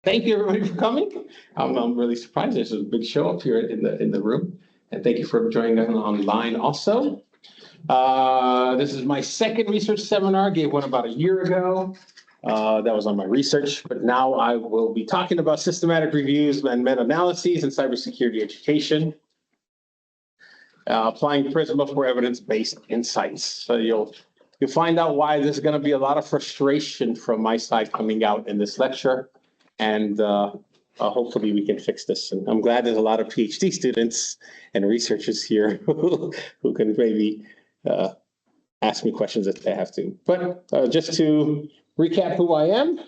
Thank you, everybody, for coming. I'm really surprised. There's a big show up here in the room, and thank you for joining us online also. This is my second research seminar. Gave one about a year ago. That was on my research, but now I will be talking about systematic reviews and meta-analyses in cybersecurity education, applying PRISMA for evidence-based insights. So you'll find out why there's going to be a lot of frustration from my side coming out in this lecture, and hopefully we can fix this. And I'm glad there's a lot of PhD students and researchers here who can maybe ask me questions if they have to. But just to recap who I am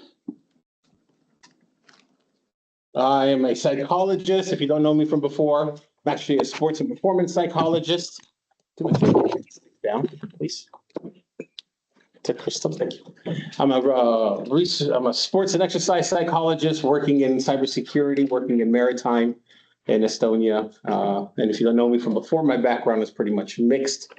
a psychologist. If you don't know me from before, I'm actually a sports and performance psychologist. Do my favorite. Down, please. To Crystal, thank you. I'm a sports and exercise psychologist working in cybersecurity, working in Maritime in Estonia. And if you don't know me from before, my background is pretty much mixed.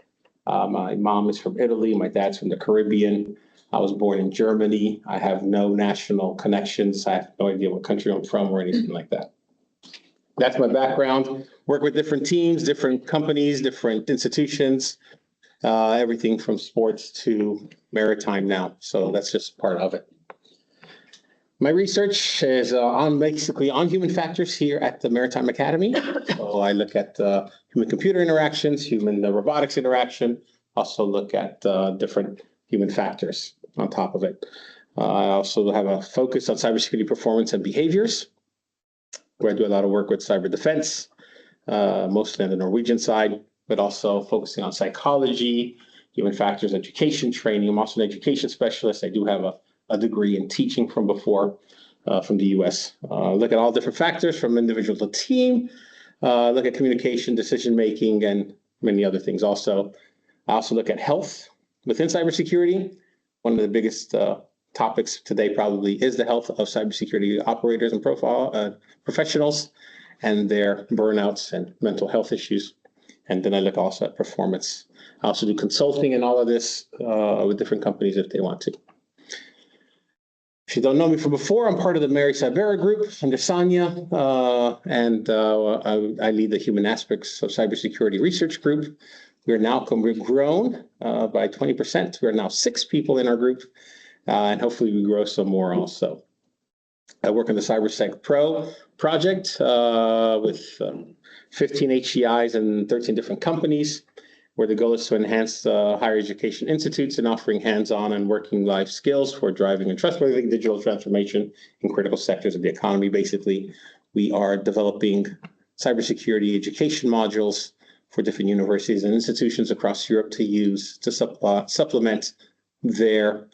My mom is from Italy. My dad's from the Caribbean. I was born in Germany. I have no national connections. I have no idea what country I'm from or anything like that. That's my background. Work with different teams, different companies, different institutions, everything from sports to maritime now. So that's just part of it. My research is basically on human factors here at the Maritime Academy. So I look at human-computer interactions, human robotics interaction, also look at different human factors on top of it. I also have a focus on cybersecurity performance and behaviors, where I do a lot of work with cyber defense, mostly on the Norwegian side, but also focusing on psychology, human factors, education training. I'm also an education specialist. I do have a degree in teaching from before, from the US. Look at all different factors from individual to team, look at communication, decision-making, and many other things also. I also look at health within cybersecurity. One of the biggest topics today probably is the health of cybersecurity operators and professionals and their burnouts and mental health issues. And then I look also at performance. I also do consulting and all of this with different companies if they want to. If you don't know me from before, I'm part of the Mary Cybera group under Sanya, and I lead the human aspects of cybersecurity research group. We've grown by 20%. We're now 6 people in our group, and hopefully we grow some more also. I work on the CyberSec Pro project with 15 HCIs and 13 different companies, where the goal is to enhance higher education institutes in offering hands-on and working life skills for driving and trustworthy digital transformation in critical sectors of the economy. Basically, we are developing cybersecurity education modules for different universities and institutions across Europe to use to supplement their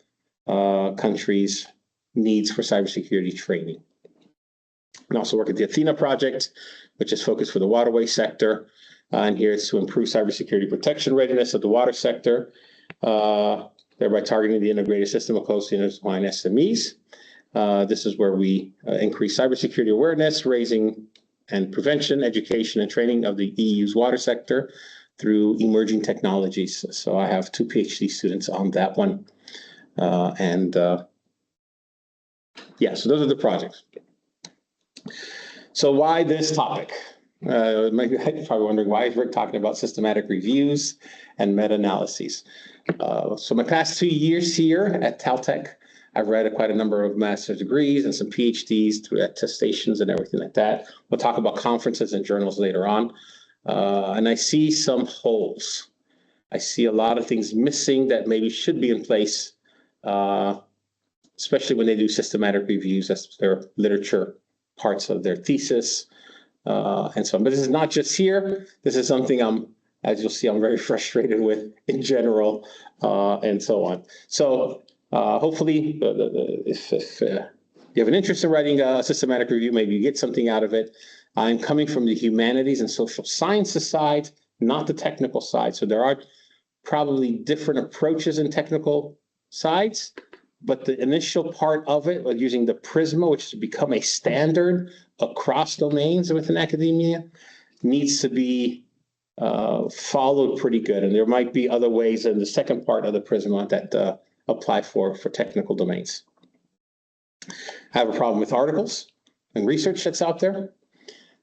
countries' needs for cybersecurity training. And also work at the Athena project, which is focused for the waterway sector. And here it's to improve cybersecurity protection readiness of the water sector, thereby targeting the integrated system of closely intertwined SMEs. This is where we increase cybersecurity awareness, raising and prevention, education, and training of the EU's water sector through emerging technologies. So I have 2 PhD students on that one. Yeah, so those are the projects. So why this topic? You're probably wondering, why is Rick talking about systematic reviews and meta-analyses? So my past 2 years here at TalTech, I've read quite a number of master's degrees and some PhDs through attestations and everything like that. We'll talk about conferences and journals later on. And I see some holes. I see a lot of things missing that maybe should be in place, especially when they do systematic reviews. That's their literature parts of their thesis. And so on. But this is not just here. This is something as you'll see, I'm very frustrated with in general, and so on. So hopefully, if you have an interest in writing a systematic review, maybe you get something out of it. I'm coming from the humanities and social sciences side, not the technical side. So there are probably different approaches in technical sides, but the initial part of it, using the PRISMA, which has become a standard across domains within academia, needs to be followed pretty good. And there might be other ways in the second part of the PRISMA that apply for technical domains. I have a problem with articles. and research that's out there.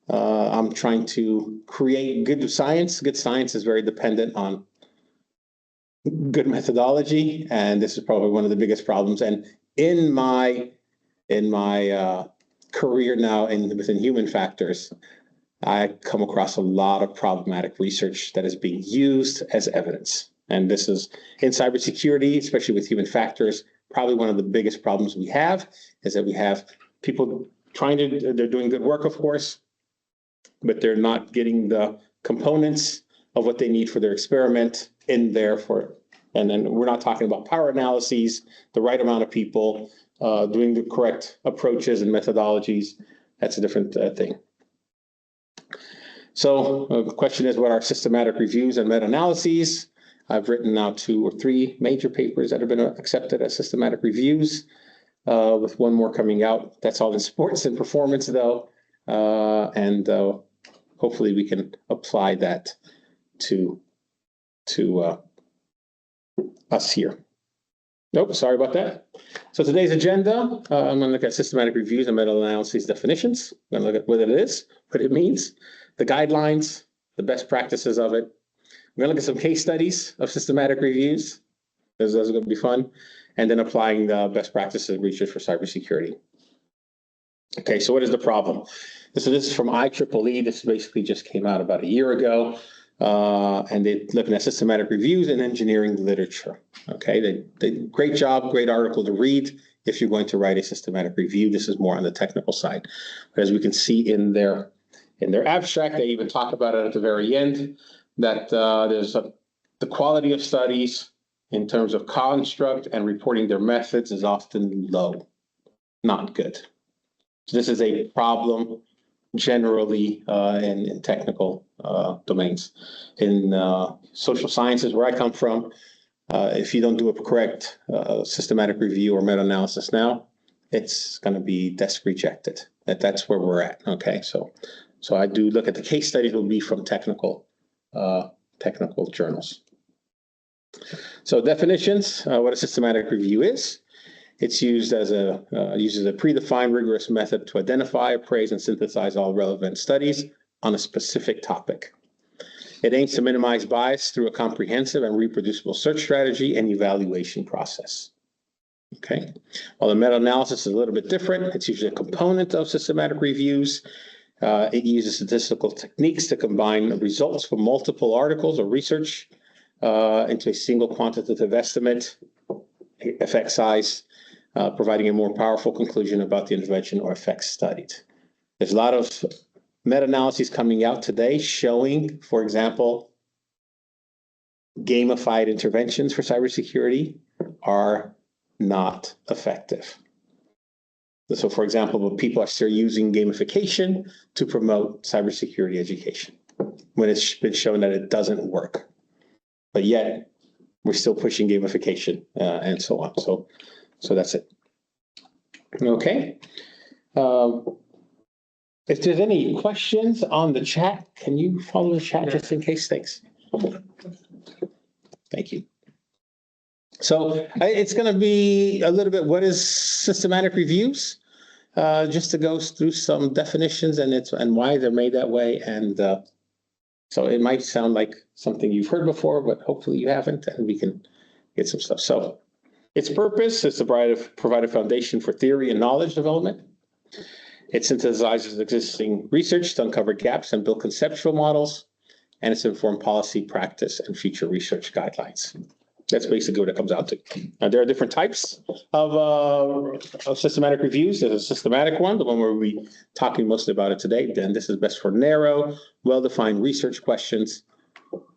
I'm trying to create good science. Good science is very dependent on good methodology, and this is probably one of the biggest problems. And in my career now within human factors, I come across a lot of problematic research that is being used as evidence. And this is in cybersecurity, especially with human factors, probably one of the biggest problems we have is that we have people they're doing good work, of course, but they're not getting the components of what they need for their experiment in there and then we're not talking about power analyses, the right amount of people, doing the correct approaches and methodologies. That's a different thing. So the question is, what are systematic reviews and meta-analyses? I've written now 2 or 3 major papers that have been accepted as systematic reviews, with one more coming out. That's all in sports and performance, though, and hopefully we can apply that to us here. Nope, sorry about that. So today's agenda, I'm going to look at systematic reviews and meta-analyses definitions. I'm going to look at what it is, what it means, the guidelines, the best practices of it. We're going to look at some case studies of systematic reviews. Those are going to be fun. And then applying the best practices of research for cybersecurity. Okay, so what is the problem? So this is from IEEE. This basically just came out about a year ago. And they're looking at systematic reviews and engineering literature. Okay, they great job, great article to read if you're going to write a systematic review. This is more on the technical side. But as we can see in their abstract, they even talk about it at the very end, that the quality of studies in terms of construct and reporting their methods is often low, not good. So this is a problem generally in technical domains. In social sciences, where I come from, if you don't do a correct systematic review or meta-analysis now, it's going to be desk rejected. That's where we're at. Okay, so I do look at the case studies will be from technical journals. So definitions, what a systematic review is. It's used as uses a predefined rigorous method to identify, appraise, and synthesize all relevant studies on a specific topic. It aims to minimize bias through a comprehensive and reproducible search strategy and evaluation process. Okay, while the meta-analysis is a little bit different, it's usually a component of systematic reviews. It uses statistical techniques to combine results from multiple articles or research into a single quantitative estimate, effect size, providing a more powerful conclusion about the intervention or effects studied. There's a lot of meta-analyses coming out today showing, for example, gamified interventions for cybersecurity are not effective. So, for example, people are still using gamification to promote cybersecurity education when it's been shown that it doesn't work. But yet, we're still pushing gamification and so on. So that's it. Okay. If there's any questions on the chat, can you follow the chat just in case? Thanks. Thank you. So it's going to be a little bit, what is systematic reviews? Just to go through some definitions and why they're made that way. And so it might sound like something you've heard before, but hopefully you haven't, and we can get some stuff. So its purpose is to provide a foundation for theory and knowledge development. It synthesizes existing research to uncover gaps and build conceptual models, and it's informed policy, practice, and future research guidelines. That's basically what it comes out to. Now, there are different types of systematic reviews. There's a systematic one, the one where we'll be talking mostly about it today. Then this is best for narrow, well-defined research questions.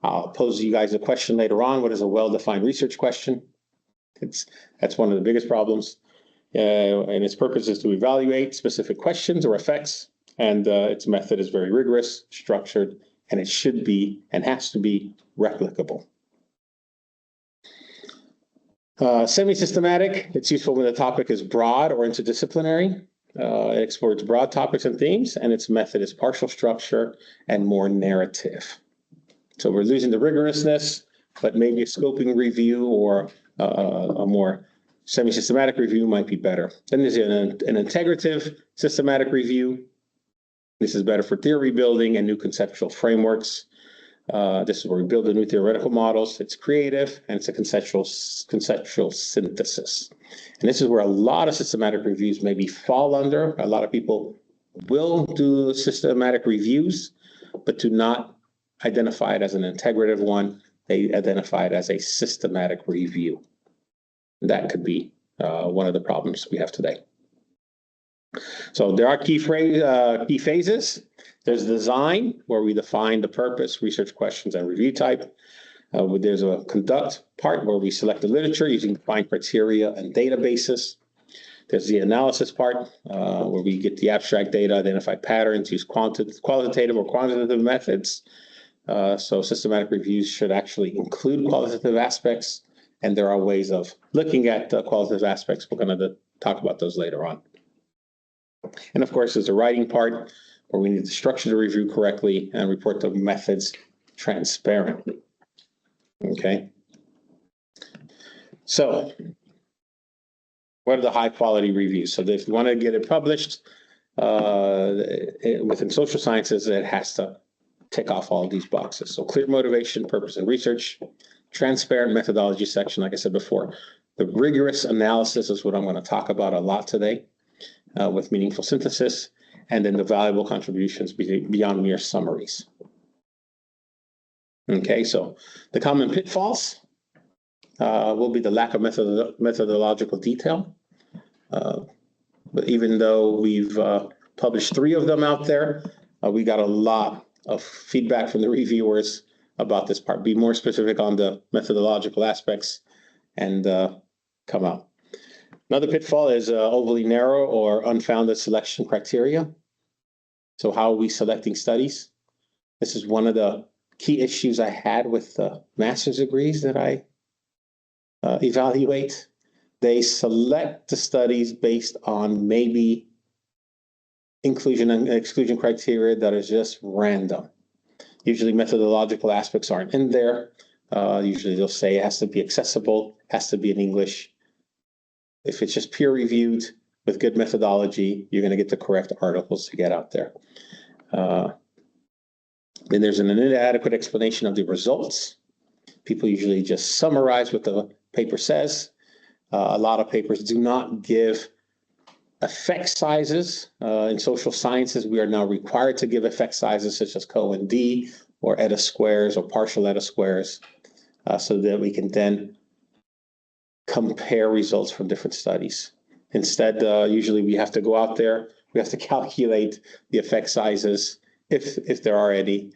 I'll pose you guys a question later on. What is a well-defined research question? That's one of the biggest problems. And its purpose is to evaluate specific questions or effects. And its method is very rigorous, structured, and it should be and has to be replicable. Semi-systematic, it's useful when the topic is broad or interdisciplinary. It explores broad topics and themes, and its method is partial structure and more narrative. So we're losing the rigorousness, but maybe a scoping review or a more Semi-systematic review might be better. Then there's an integrative systematic review. This is better for theory building and new conceptual frameworks. This is where we build the new theoretical models. It's creative and it's a conceptual synthesis. And this is where a lot of systematic reviews maybe fall under. A lot of people will do systematic reviews, but do not identify it as an integrative one. They identify it as a systematic review. That could be one of the problems we have today. So there are key phases. There's design, where we define the purpose, research questions, and review type. There's a conduct part, where we select the literature using defined criteria and databases. There's the analysis part, where we get the abstract data, identify patterns, use qualitative or quantitative methods. So systematic reviews should actually include qualitative aspects, and there are ways of looking at qualitative aspects. We're going to talk about those later on. And of course, there's the writing part, where we need to structure the review correctly and report the methods transparently. Okay. So what are the high quality reviews? So if you want to get it published within social sciences, it has to tick off all of these boxes. So clear motivation, purpose, and research, transparent methodology section, like I said before. The rigorous analysis is what I'm going to talk about a lot today, with meaningful synthesis, and then the valuable contributions beyond mere summaries. Okay, so the common pitfalls will be the lack of methodological detail. But even though we've published 3 of them out there, we got a lot of feedback from the reviewers about this part. Be more specific on the methodological aspects and come out. Another pitfall is overly narrow or unfounded selection criteria. So how are we selecting studies? This is one of the key issues I had with the master's degrees that I evaluate. They select the studies based on maybe inclusion and exclusion criteria that is just random. Usually methodological aspects aren't in there. Usually they'll say it has to be accessible, has to be in English. If it's just peer reviewed with good methodology, you're going to get the correct articles to get out there. Then there's an inadequate explanation of the results. People usually just summarize what the paper says. A lot of papers do not give effect sizes. In social sciences, we are now required to give effect sizes such as Co&D or eta squares or partial eta squares, so that we can then compare results from different studies. Instead, usually we have to go out there, we have to calculate the effect sizes, if there are any.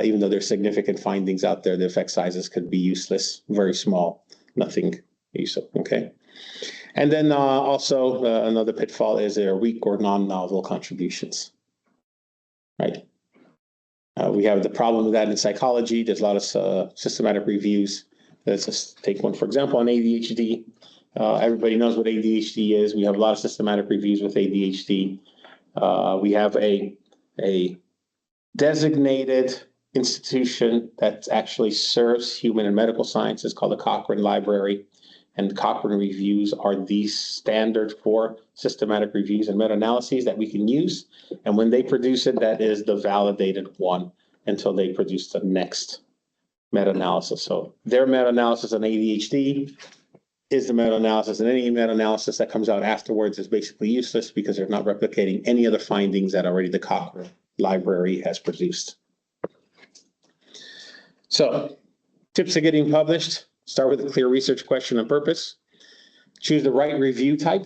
Even though there's significant findings out there, the effect sizes could be useless, very small, nothing useful, okay? And then also another pitfall is there are weak or non-novel contributions, right? We have the problem with that in psychology. There's a lot of systematic reviews. Let's just take one, for example, on ADHD. Everybody knows what ADHD is. We have a lot of systematic reviews with ADHD. We have a designated institution that actually serves human and medical sciences called the Cochrane Library. And Cochrane reviews are the standard for systematic reviews and meta-analyses that we can use. And when they produce it, that is the validated one until they produce the next meta-analysis. So their meta-analysis on ADHD is the meta-analysis, and any meta-analysis that comes out afterwards is basically useless because they're not replicating any other findings that already the Cochrane Library has produced. So tips to getting published: start with a clear research question and purpose. Choose the right review type.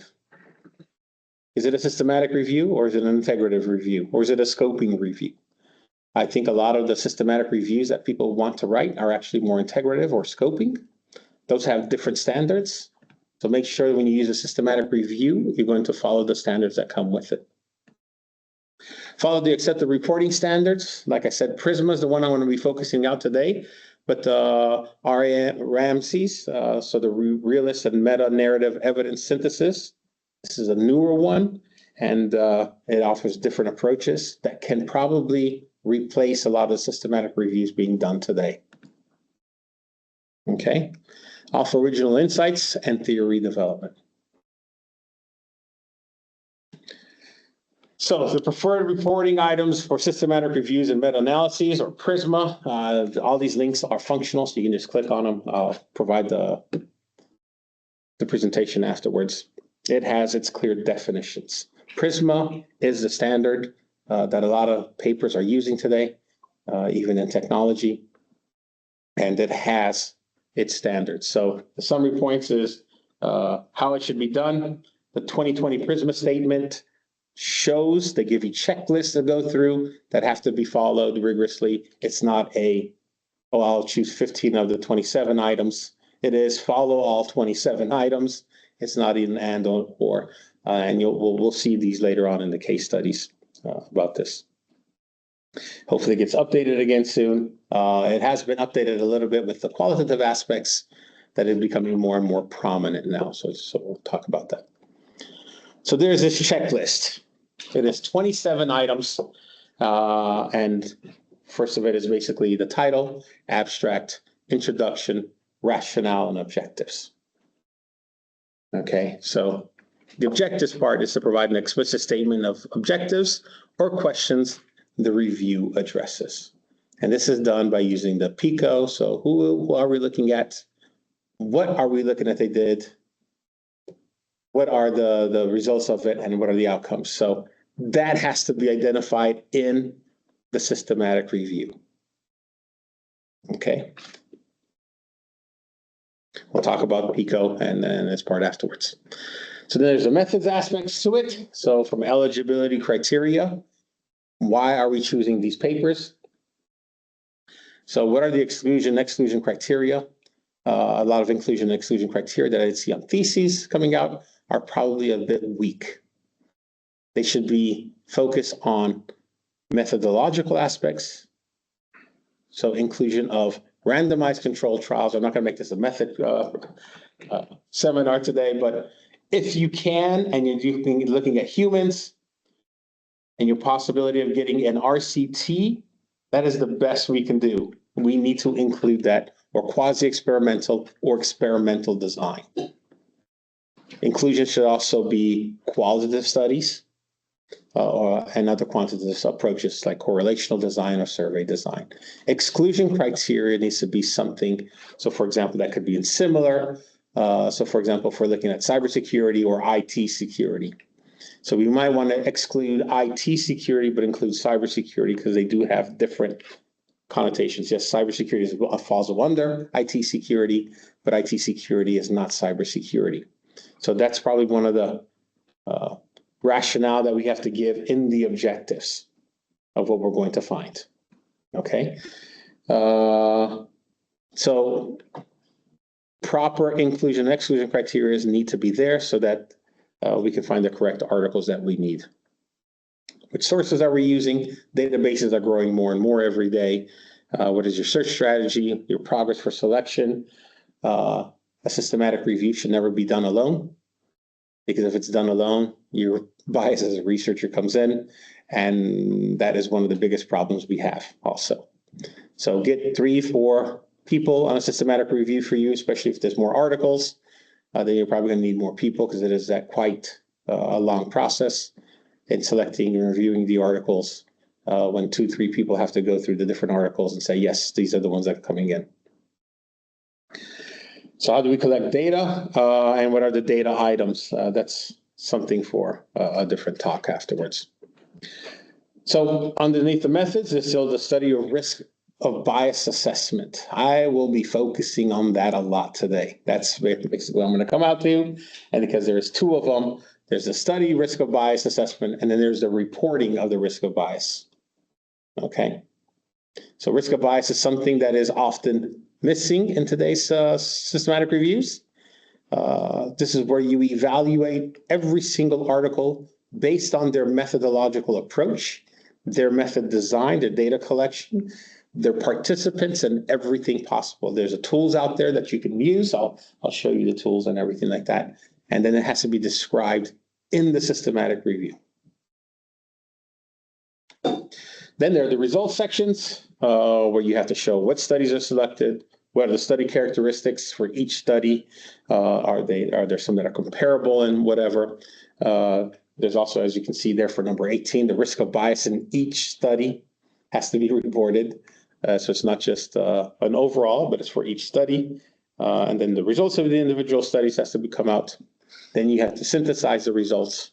Is it a systematic review, or is it an integrative review, or is it a scoping review? I think a lot of the systematic reviews that people want to write are actually more integrative or scoping. Those have different standards. So make sure when you use a systematic review, you're going to follow the standards that come with it. Follow the accepted reporting standards. Like I said, PRISMA is the one I want to be focusing out today, but RAMSES, so the realist and meta-narrative evidence synthesis. This is a newer one, and it offers different approaches that can probably replace a lot of the systematic reviews being done today. Okay. offer original insights, and theory development. So the preferred reporting items for systematic reviews and meta-analyses, or PRISMA, all these links are functional, so you can just click on them. I'll provide the presentation afterwards. It has its clear definitions. PRISMA is the standard that a lot of papers are using today, even in technology, and it has its standards. So the summary points is how it should be done. The 2020 PRISMA statement shows, they give you checklists to go through that have to be followed rigorously. It's not I'll choose 15 of the 27 items. It is follow all 27 items. It's not even and or, and we'll see these later on in the case studies about this. Hopefully it gets updated again soon. It has been updated a little bit with the qualitative aspects that are becoming more and more prominent now. So we'll talk about that. So there's this checklist. It is 27 items. And first of it is basically the title, abstract, introduction, rationale, and objectives. Okay, so the objectives part is to provide an explicit statement of objectives or questions the review addresses. And this is done by using the PICO. So who are we looking at? What are we looking at they did? What are the results of it, and what are the outcomes? So that has to be identified in the systematic review. Okay. We'll talk about PICO and then its part afterwards. So then there's the methods aspects to it. So from eligibility criteria, why are we choosing these papers? So what are the exclusion criteria? A lot of inclusion and exclusion criteria that I see on theses coming out are probably a bit weak. They should be focused on methodological aspects. So inclusion of randomized controlled trials. I'm not going to make this a method seminar today, but if you can, and you're looking at humans and your possibility of getting an RCT, that is the best we can do. We need to include that, or quasi-experimental or experimental design. Inclusion should also be qualitative studies and other quantitative approaches like correlational design or survey design. Exclusion criteria needs to be something, so for example, that could be in similar. So for example, if we're looking at cybersecurity or IT security. So we might want to exclude IT security, but include cybersecurity because they do have different connotations. Yes, cybersecurity falls under IT security, but IT security is not cybersecurity. So that's probably one of the rationale that we have to give in the objectives of what we're going to find. Okay. So proper inclusion and exclusion criteria need to be there so that we can find the correct articles that we need. Which sources are we using? Databases are growing more and more every day. What is your search strategy? Your progress for selection? A systematic review should never be done alone, because if it's done alone, your bias as a researcher comes in, and that is one of the biggest problems we have also. So get 3-4 people on a systematic review for you, especially if there's more articles. Then you're probably going to need more people because it is that quite a long process in selecting and reviewing the articles when 2-3 people have to go through the different articles and say, yes, these are the ones that are coming in. So how do we collect data and what are the data items? That's something for a different talk afterwards. So underneath the methods is still the study of risk of bias assessment. I will be focusing on that a lot today. That's basically what I'm going to come out to. And because there's 2 of them, there's the study risk of bias assessment, and then there's the reporting of the risk of bias. Okay. So risk of bias is something that is often missing in today's systematic reviews. This is where you evaluate every single article based on their methodological approach, their method design, their data collection, their participants, and everything possible. There's tools out there that you can use. I'll show you the tools and everything like that. And then it has to be described in the systematic review. Then there are the results sections where you have to show what studies are selected, what are the study characteristics for each study? Are there some that are comparable and whatever? There's also, as you can see there for number 18, the risk of bias in each study has to be reported. So it's not just an overall, but it's for each study. And then the results of the individual studies has to come out. Then you have to synthesize the results.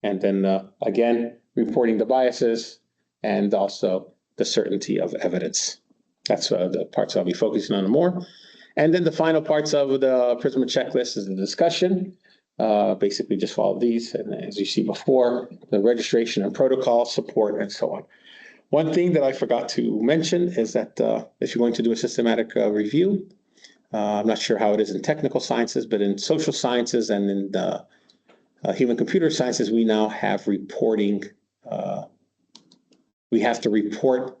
And then again, reporting the biases and also the certainty of evidence. That's the parts I'll be focusing on more. And then the final parts of the PRISMA checklist is the discussion. Basically just follow these. And as you see before, the registration and protocol support and so on. One thing that I forgot to mention is that if you're going to do a systematic review, I'm not sure how it is in technical sciences, but in social sciences and in the human computer sciences, we now have reporting. We have to report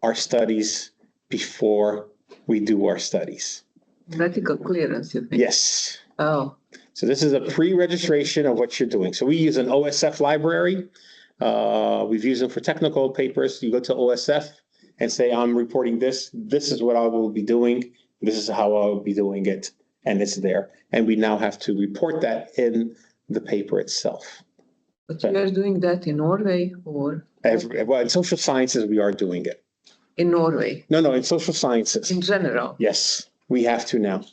our studies before we do our studies. Medical clearance, you think? Yes. Oh. So this is a pre-registration of what you're doing. So we use an OSF library. We've used them for technical papers. You go to OSF and say, I'm reporting this. This is what I will be doing. This is how I will be doing it. And it's there. And we now have to report that in the paper itself. But you are doing that in Norway or? Well, in social sciences, we are doing it. In Norway? No, in social sciences. In general? Yes, we have to now.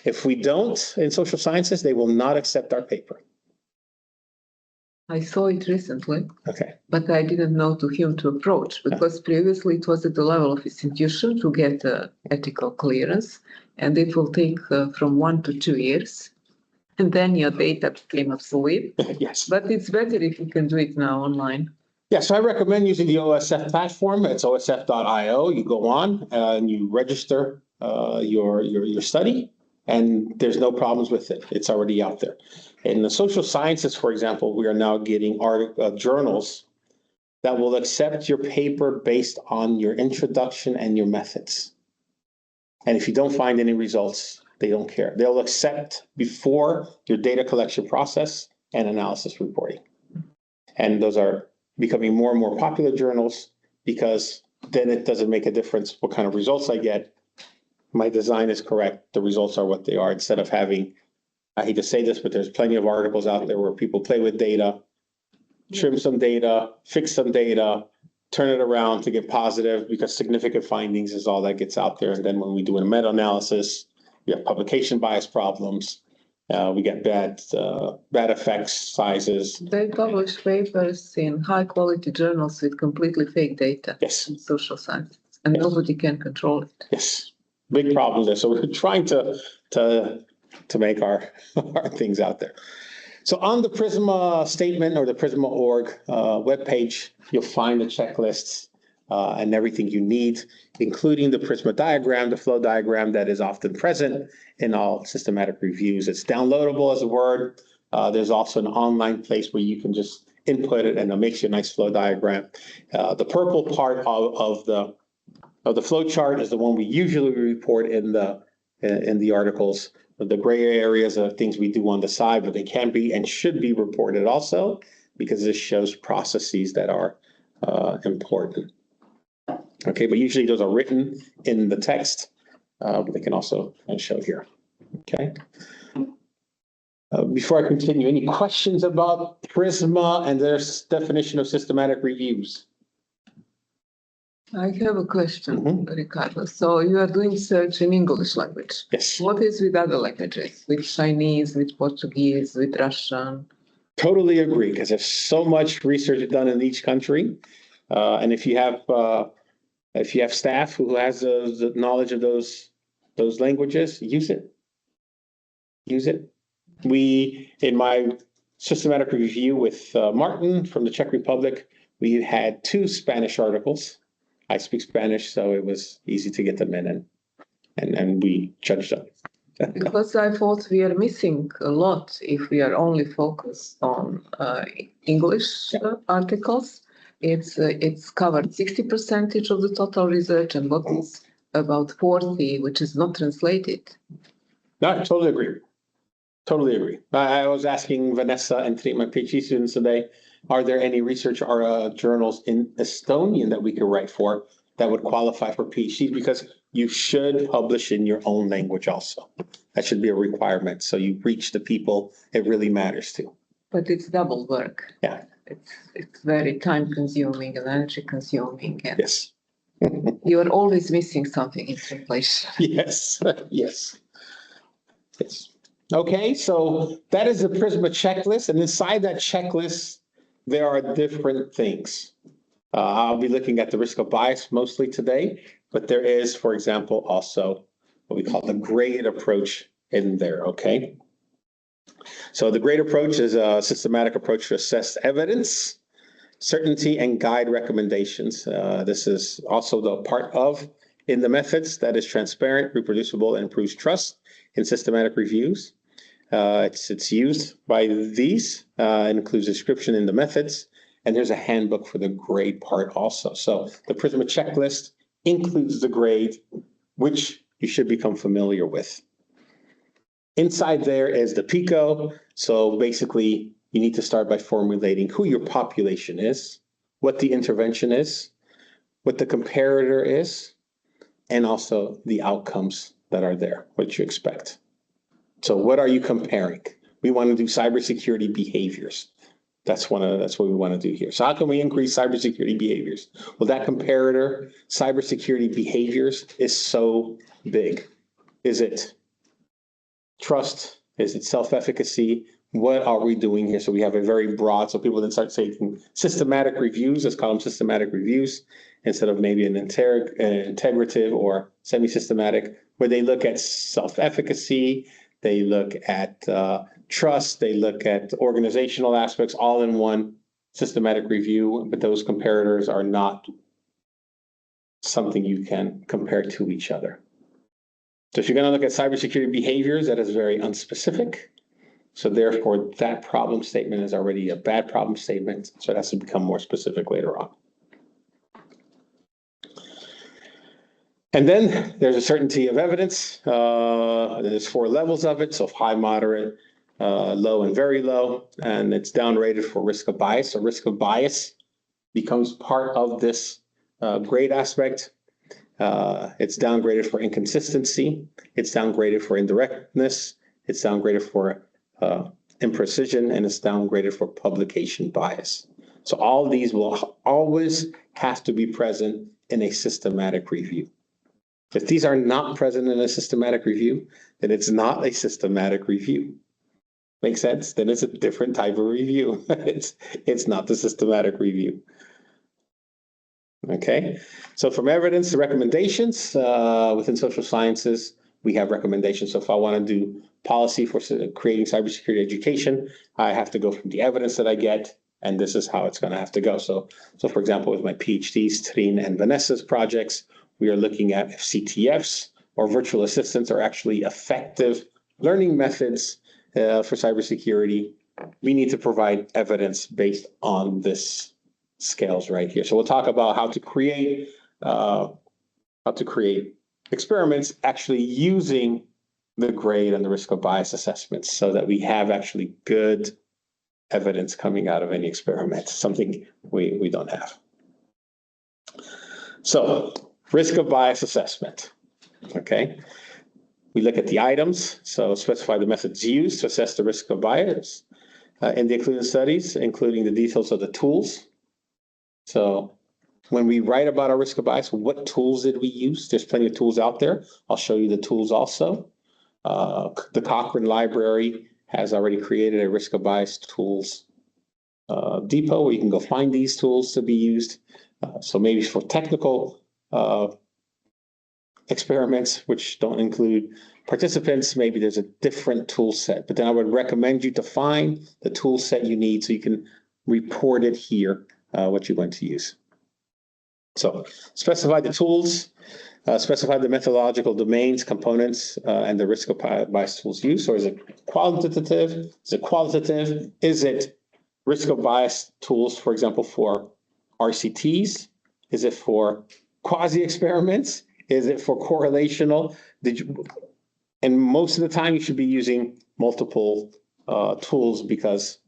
If we don't in social sciences, they will not accept our paper. I saw it recently. Okay. But I didn't know to whom to approach because previously it was at the level of institution to get ethical clearance, and it will take from 1 to 2 years. And then your data became obsolete. Yes. But it's better if you can do it now online. Yeah, so I recommend using the OSF platform. It's osf.io. You go on and you register your study, and there's no problems with it. It's already out there. In the social sciences, for example, we are now getting journals that will accept your paper based on your introduction and your methods. And if you don't find any results, they don't care. They'll accept before your data collection process and analysis reporting. And those are becoming more and more popular journals because then it doesn't make a difference what kind of results I get. My design is correct. The results are what they are, instead of having, I hate to say this, but there's plenty of articles out there where people play with data, trim some data, fix some data, turn it around to get positive because significant findings is all that gets out there. And then when we do a meta-analysis, we have publication bias problems. We get bad effects sizes. They publish papers in high-quality journals with completely fake data. Yes. In social science, and nobody can control it. Yes, big problem there. So we're trying to make our things out there. So on the PRISMA statement or the PRISMA org webpage, you'll find the checklists and everything you need, including the PRISMA diagram, the flow diagram that is often present in all systematic reviews. It's downloadable as a Word. There's also an online place where you can just input it and it makes you a nice flow diagram. The purple part of the flow chart is the one we usually report in the articles. The gray areas are things we do on the side, but they can be and should be reported also because this shows processes that are important. Okay, but usually those are written in the text, but they can also show here. Okay. Before I continue, any questions about PRISMA and their definition of systematic reviews? I have a question, Ricardo. So you are doing search in English language. Yes. What is with other languages? With Chinese, with Portuguese, with Russian? Totally agree, because there's so much research done in each country. And if you have staff who has the knowledge of those languages, use it. Use it. In my systematic review with Martin from the Czech Republic, we had 2 Spanish articles. I speak Spanish, so it was easy to get them in, and we judged them. Because I thought we are missing a lot if we are only focused on English articles. It's covered 60% of the total research, and what is about 40, which is not translated. No, I totally agree. Totally agree. I was asking Vanessa and 3 of my PhD students today, are there any research or journals in Estonian that we could write for that would qualify for PhDs? Because you should publish in your own language also. That should be a requirement. So you reach the people it really matters to. But it's double work. Yeah. It's very time consuming and energy consuming, and Yes. you are always missing something in translation. Yes. Yes. Yes. Okay, so that is the PRISMA checklist, and inside that checklist, there are different things. I'll be looking at the risk of bias mostly today, but there is, for example, also what we call the grade approach in there, okay? So the grade approach is a systematic approach to assess evidence, certainty, and guide recommendations. This is also the part of in the methods that is transparent, reproducible, and improves trust in systematic reviews. It's used by these, it includes description in the methods, and there's a handbook for the grade part also. So the PRISMA checklist includes the grade, which you should become familiar with. Inside there is the PICO. So basically, you need to start by formulating who your population is, what the intervention is, what the comparator is, and also the outcomes that are there, what you expect. So what are you comparing? We want to do cybersecurity behaviors. That's what we want to do here. So how can we increase cybersecurity behaviors? Well, that comparator, cybersecurity behaviors, is so big. Is it trust? Is it self-efficacy? What are we doing here? So we have a very broad, so people then start taking systematic reviews, let's call them systematic reviews, instead of maybe an integrative or semi-systematic, where they look at self-efficacy, they look at trust, they look at organizational aspects, all in one systematic review, but those comparators are not something you can compare to each other. So if you're going to look at cybersecurity behaviors, that is very unspecific. So therefore, that problem statement is already a bad problem statement. So it has to become more specific later on. And then there's a certainty of evidence. There's 4 levels of it. So high, moderate, low, and very low. And it's downrated for risk of bias. So risk of bias becomes part of this grade aspect. It's downgraded for inconsistency. It's downgraded for indirectness. It's downgraded for imprecision, and it's downgraded for publication bias. So all of these will always have to be present in a systematic review. If these are not present in a systematic review, then it's not a systematic review. Make sense? Then it's a different type of review. It's not the systematic review. Okay, so from evidence to recommendations, within social sciences, we have recommendations. So if I want to do policy for creating cybersecurity education, I have to go from the evidence that I get, and this is how it's going to have to go. So for example, with my PhDs, Trine and Vanessa's projects, we are looking at if CTFs or virtual assistants are actually effective learning methods for cybersecurity. We need to provide evidence based on this scales right here. So we'll talk about how to create experiments actually using the grade and the risk of bias assessments so that we have actually good evidence coming out of any experiment, something we don't have. So risk of bias assessment, okay? We look at the items, so specify the methods used to assess the risk of bias in the included studies, including the details of the tools. So when we write about our risk of bias, what tools did we use? There's plenty of tools out there. I'll show you the tools also. The Cochrane Library has already created a risk of bias tools depot where you can go find these tools to be used. So maybe for technical experiments, which don't include participants, maybe there's a different tool set. But then I would recommend you to find the tool set you need so you can report it here, what you're going to use. So specify the tools, specify the methodological domains, components, and the risk of bias tools used. So is it quantitative? Is it qualitative? Is it risk of bias tools, for example, for RCTs? Is it for quasi-experiments? Is it for correlational? And most of the time you should be using multiple tools because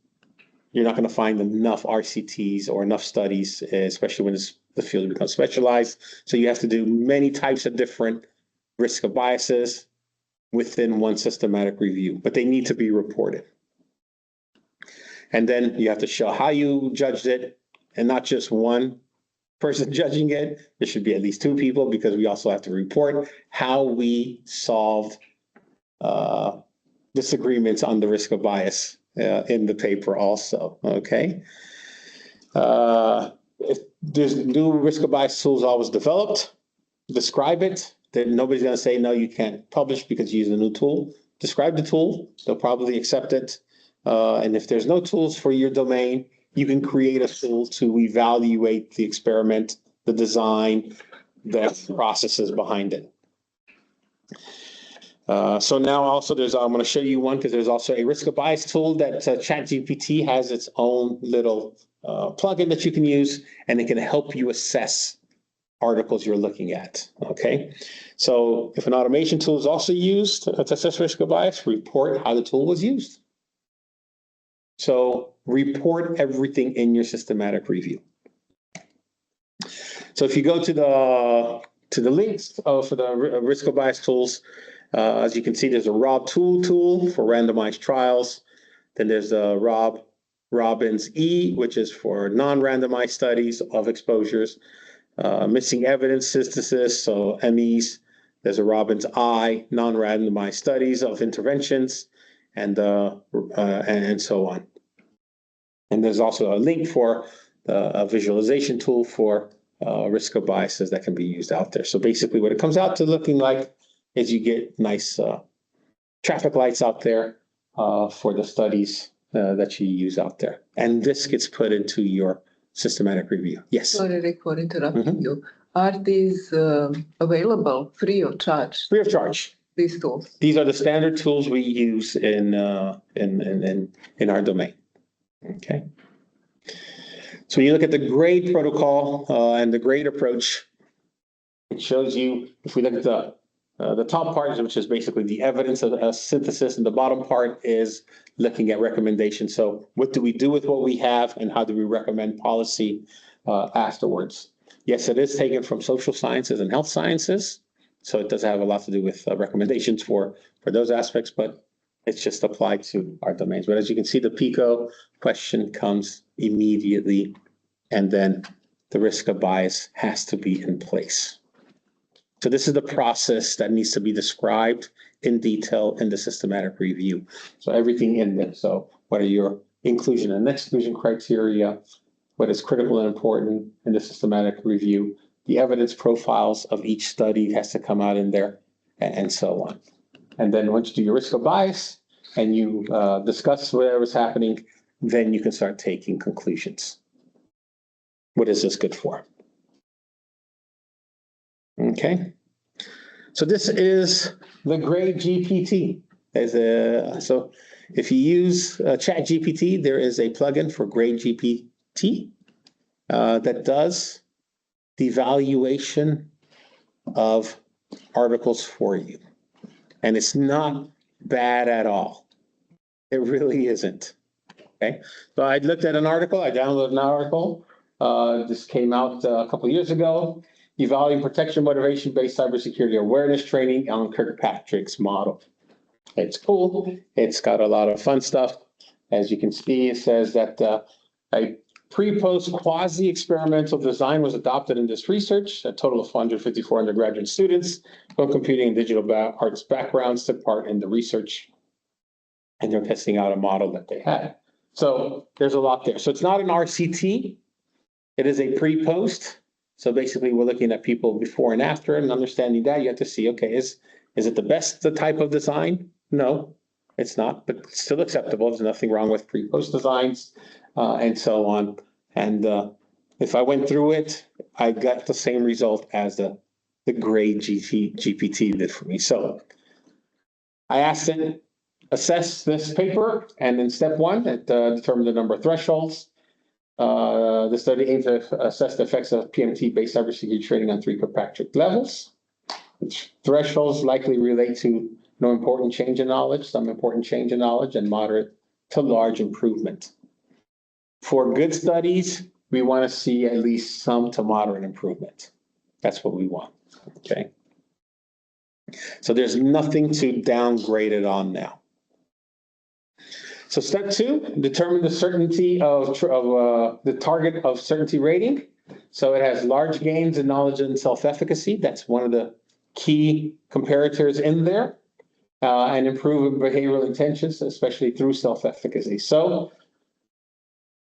you're not going to find enough RCTs or enough studies, especially when the field becomes specialized. So you have to do many types of different risk of biases within one systematic review, but they need to be reported. And then you have to show how you judged it, and not just one person judging it. There should be at least two people, because we also have to report how we solved disagreements on the risk of bias in the paper also, okay? If there's new risk of bias tools always developed, describe it. Then nobody's gonna say, no, you can't publish because you use a new tool. Describe the tool, they'll probably accept it. And if there's no tools for your domain, you can create a tool to evaluate the experiment, the design, the processes behind it. So now also I'm going to show you one, because there's also a risk of bias tool that ChatGPT has its own little plugin that you can use, and it can help you assess articles you're looking at, okay? So if an automation tool is also used to assess risk of bias, report how the tool was used. So report everything in your systematic review. So if you go to the links for the risk of bias tools, as you can see, there's a Rob tool for randomized trials. Then there's the Robbins E, which is for non-randomized studies of exposures. Missing evidence synthesis, so MEs. There's a Robbins I, non-randomized studies of interventions, and so on. And there's also a link for a visualization tool for risk of biases that can be used out there. So basically what it comes out to looking like is you get nice traffic lights out there for the studies that you use out there. And this gets put into your systematic review. Yes? Sorry, Rick, for interrupting you. Are these available free of charge? Free of charge. These tools? These are the standard tools we use in our domain. Okay. So when you look at the grade protocol and the grade approach, it shows you, if we look at the top part, which is basically the evidence of a synthesis, and the bottom part is looking at recommendations. So what do we do with what we have, and how do we recommend policy afterwards? Yes, it is taken from social sciences and health sciences, so it does have a lot to do with recommendations for those aspects, but it's just applied to our domains. But as you can see, the PICO question comes immediately, and then the risk of bias has to be in place. So this is the process that needs to be described in detail in the systematic review. So everything in there. So what are your inclusion and exclusion criteria? What is critical and important in the systematic review? The evidence profiles of each study has to come out in there, and so on. And then once you do your risk of bias and you discuss whatever's happening, then you can start taking conclusions. What is this good for? Okay. So this is the grade GPT. So if you use ChatGPT, there is a plugin for grade GPT that does the evaluation of articles for you. And it's not bad at all. It really isn't. Okay. So I looked at an article, I downloaded an article. This came out a couple of years ago. Evaluating protection motivation-based cybersecurity awareness training on Kirkpatrick's model. It's cool. It's got a lot of fun stuff. As you can see, it says that a pre-post quasi-experimental design was adopted in this research. A total of 454 undergraduate students from computing and digital arts backgrounds took part in the research, and they're testing out a model that they had. So there's a lot there. So it's not an RCT. It is a pre-post. So basically, we're looking at people before and after, and understanding that you have to see, okay, is it the best type of design? No, it's not, but it's still acceptable. There's nothing wrong with pre-post designs and so on. And if I went through it, I got the same result as the grade GPT did for me. So I asked it, assess this paper, and in step one, it determined the number of thresholds. The study aims to assess the effects of PMT-based cybersecurity training on 3 Kirkpatrick levels. Which thresholds likely relate to no important change in knowledge, some important change in knowledge, and moderate to large improvement. For good studies, we want to see at least some to moderate improvement. That's what we want, okay? So there's nothing to downgrade it on now. So step 2, determine the certainty of the target of certainty rating. So it has large gains in knowledge and self-efficacy. That's one of the key comparators in there. And improve behavioral intentions, especially through self-efficacy. So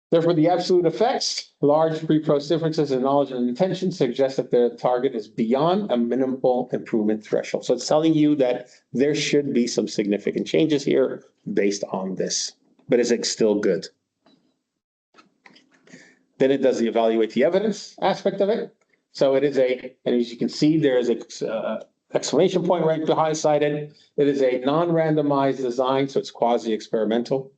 therefore, the absolute effects, large pre-post differences in knowledge and intention suggest that the target is beyond a minimal improvement threshold. So it's telling you that there should be some significant changes here based on this, but is it still good? Then it does the evaluate the evidence aspect of it. So it is and as you can see, there is a exclamation point right behind cited. It is a non-randomized design, so it's quasi-experimental.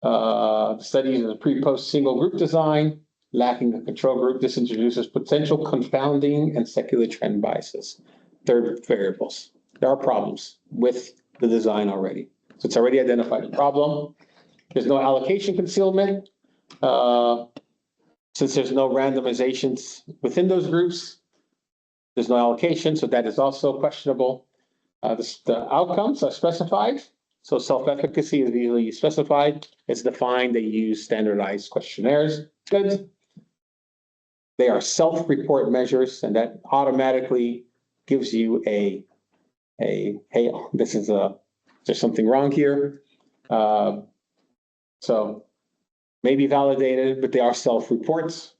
The study uses a pre-post single group design, lacking a control group. This introduces potential confounding and secular trend biases. Third variables. There are problems with the design already. So it's already identified a problem. There's no allocation concealment. Since there's no randomizations within those groups, there's no allocation, so that is also questionable. The outcomes are specified. So self-efficacy is usually specified. It's defined. They use standardized questionnaires. Good. They are self-report measures, and that automatically gives you hey, there's something wrong here. So maybe validated, but they are self-reports.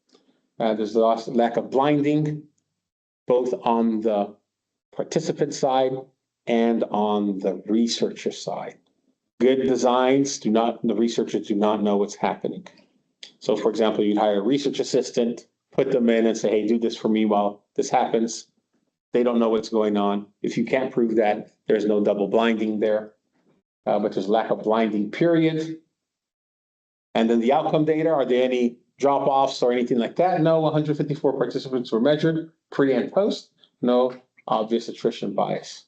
There's a lack of blinding, both on the participant side and on the researcher side. Good designs the researchers do not know what's happening. So for example, you'd hire a research assistant, put them in and say, hey, do this for me while this happens. They don't know what's going on. If you can't prove that, there's no double blinding there, but there's lack of blinding period. And then the outcome data, are there any drop-offs or anything like that? No, 154 participants were measured, pre and post, no obvious attrition bias.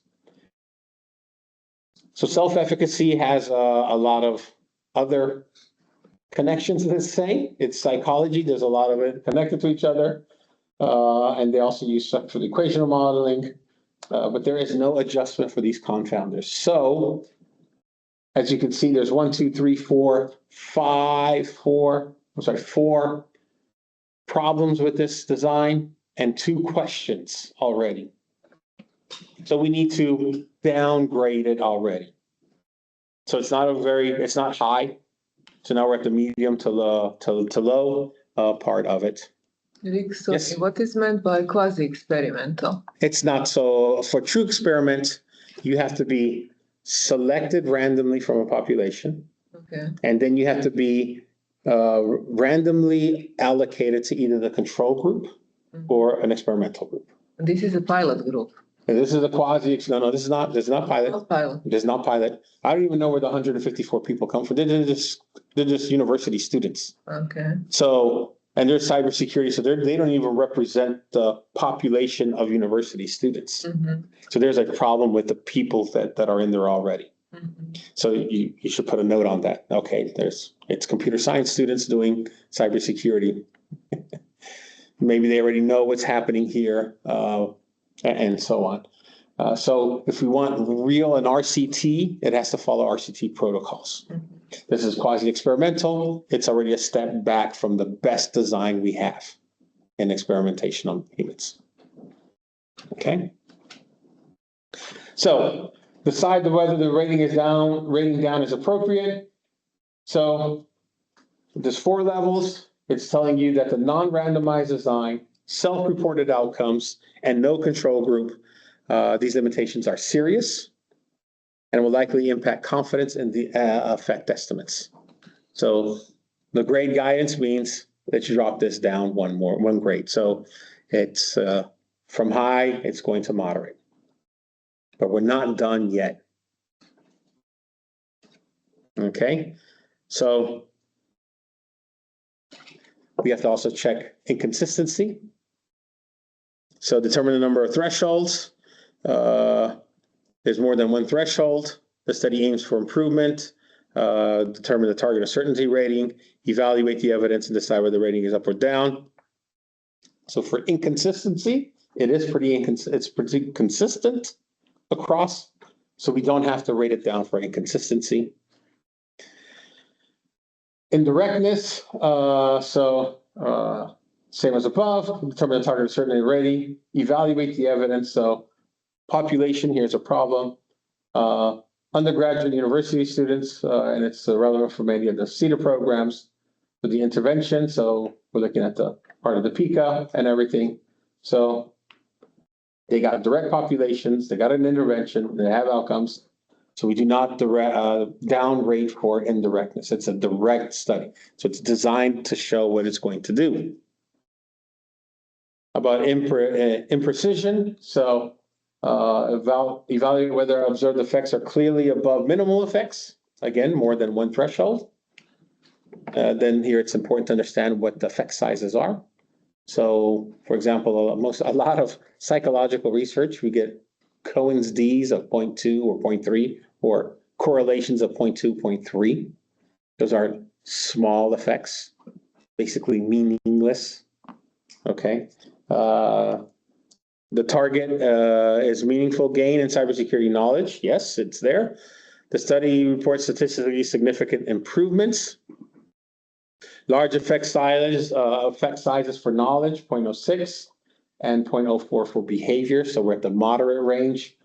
So self-efficacy has a lot of other connections, let's say. It's psychology, there's a lot of it connected to each other. And they also use structural equational modeling, but there is no adjustment for these confounders. So as you can see, there's 4 problems with this design and 2 questions already. So we need to downgrade it already. So it's not high. So now we're at the medium to low part of it. Rick, so Yes. what is meant by quasi-experimental? It's not so. For true experiment, you have to be selected randomly from a population. Okay. And then you have to be randomly allocated to either the control group or an experimental group. This is a pilot group. And this is a no, this is not pilot. Not pilot. It is not pilot. I don't even know where the 154 people come from. They're just university students. Okay. So, and they're cybersecurity, so they don't even represent the population of university students. Mm-hmm. So there's a problem with the people that are in there already. Mm-hmm. So you should put a note on that. Okay, it's computer science students doing cybersecurity. Maybe they already know what's happening here, and so on. So if we want real and RCT, it has to follow RCT protocols. Mm-hmm. This is quasi-experimental. It's already a step back from the best design we have in experimentation on humans. Okay. So decide whether the rating down is appropriate. So there's 4 levels. It's telling you that the non-randomized design, self-reported outcomes, and no control group, these limitations are serious and will likely impact confidence in the effect estimates. So the grade guidance means that you drop this down one grade. So it's from high, it's going to moderate. But we're not done yet. Okay, so we have to also check inconsistency. So determine the number of thresholds. There's more than one threshold. The study aims for improvement. Determine the target of certainty rating. Evaluate the evidence and decide whether the rating is up or down. So for inconsistency, it's pretty consistent, across, so we don't have to rate it down for inconsistency. Indirectness, same as above, determine the target of certainty ready, evaluate the evidence. So population, here's a problem. Undergraduate university students, and it's relevant for many of the CETA programs for the intervention. So we're looking at the part of the PICA and everything. So they got direct populations, they got an intervention, they have outcomes. So we do not down rate for indirectness. It's a direct study. So it's designed to show what it's going to do. About imprecision, so evaluate whether observed effects are clearly above minimal effects. Again, more than one threshold. Then here it's important to understand what the effect sizes are. So, for example, a lot of psychological research, we get Cohen's D's of 0.2 or 0.3, or correlations of 0.2, 0.3. Those are small effects, basically meaningless. Okay. The target is meaningful gain in cybersecurity knowledge. Yes, it's there. The study reports statistically significant improvements. Large effect sizes for knowledge, 0.06, and 0.04 for behavior. So we're at the moderate range.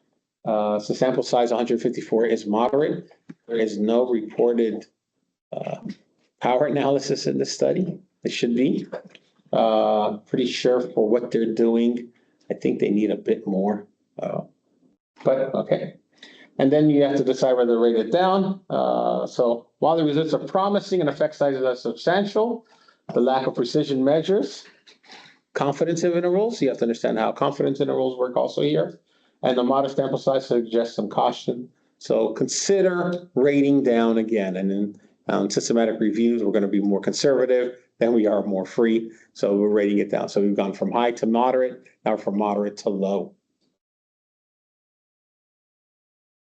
So sample size 154 is moderate. There is no reported power analysis in this study. It should be. Pretty sure for what they're doing, I think they need a bit more. But okay. And then you have to decide whether to rate it down. So while the results are promising and effect sizes are substantial, the lack of precision measures confidence intervals. You have to understand how confidence intervals work also here. And the modest sample size suggests some caution. So consider rating down again. And in systematic reviews, we're going to be more conservative than we are more free. So we're rating it down. So we've gone from high to moderate, now from moderate to low.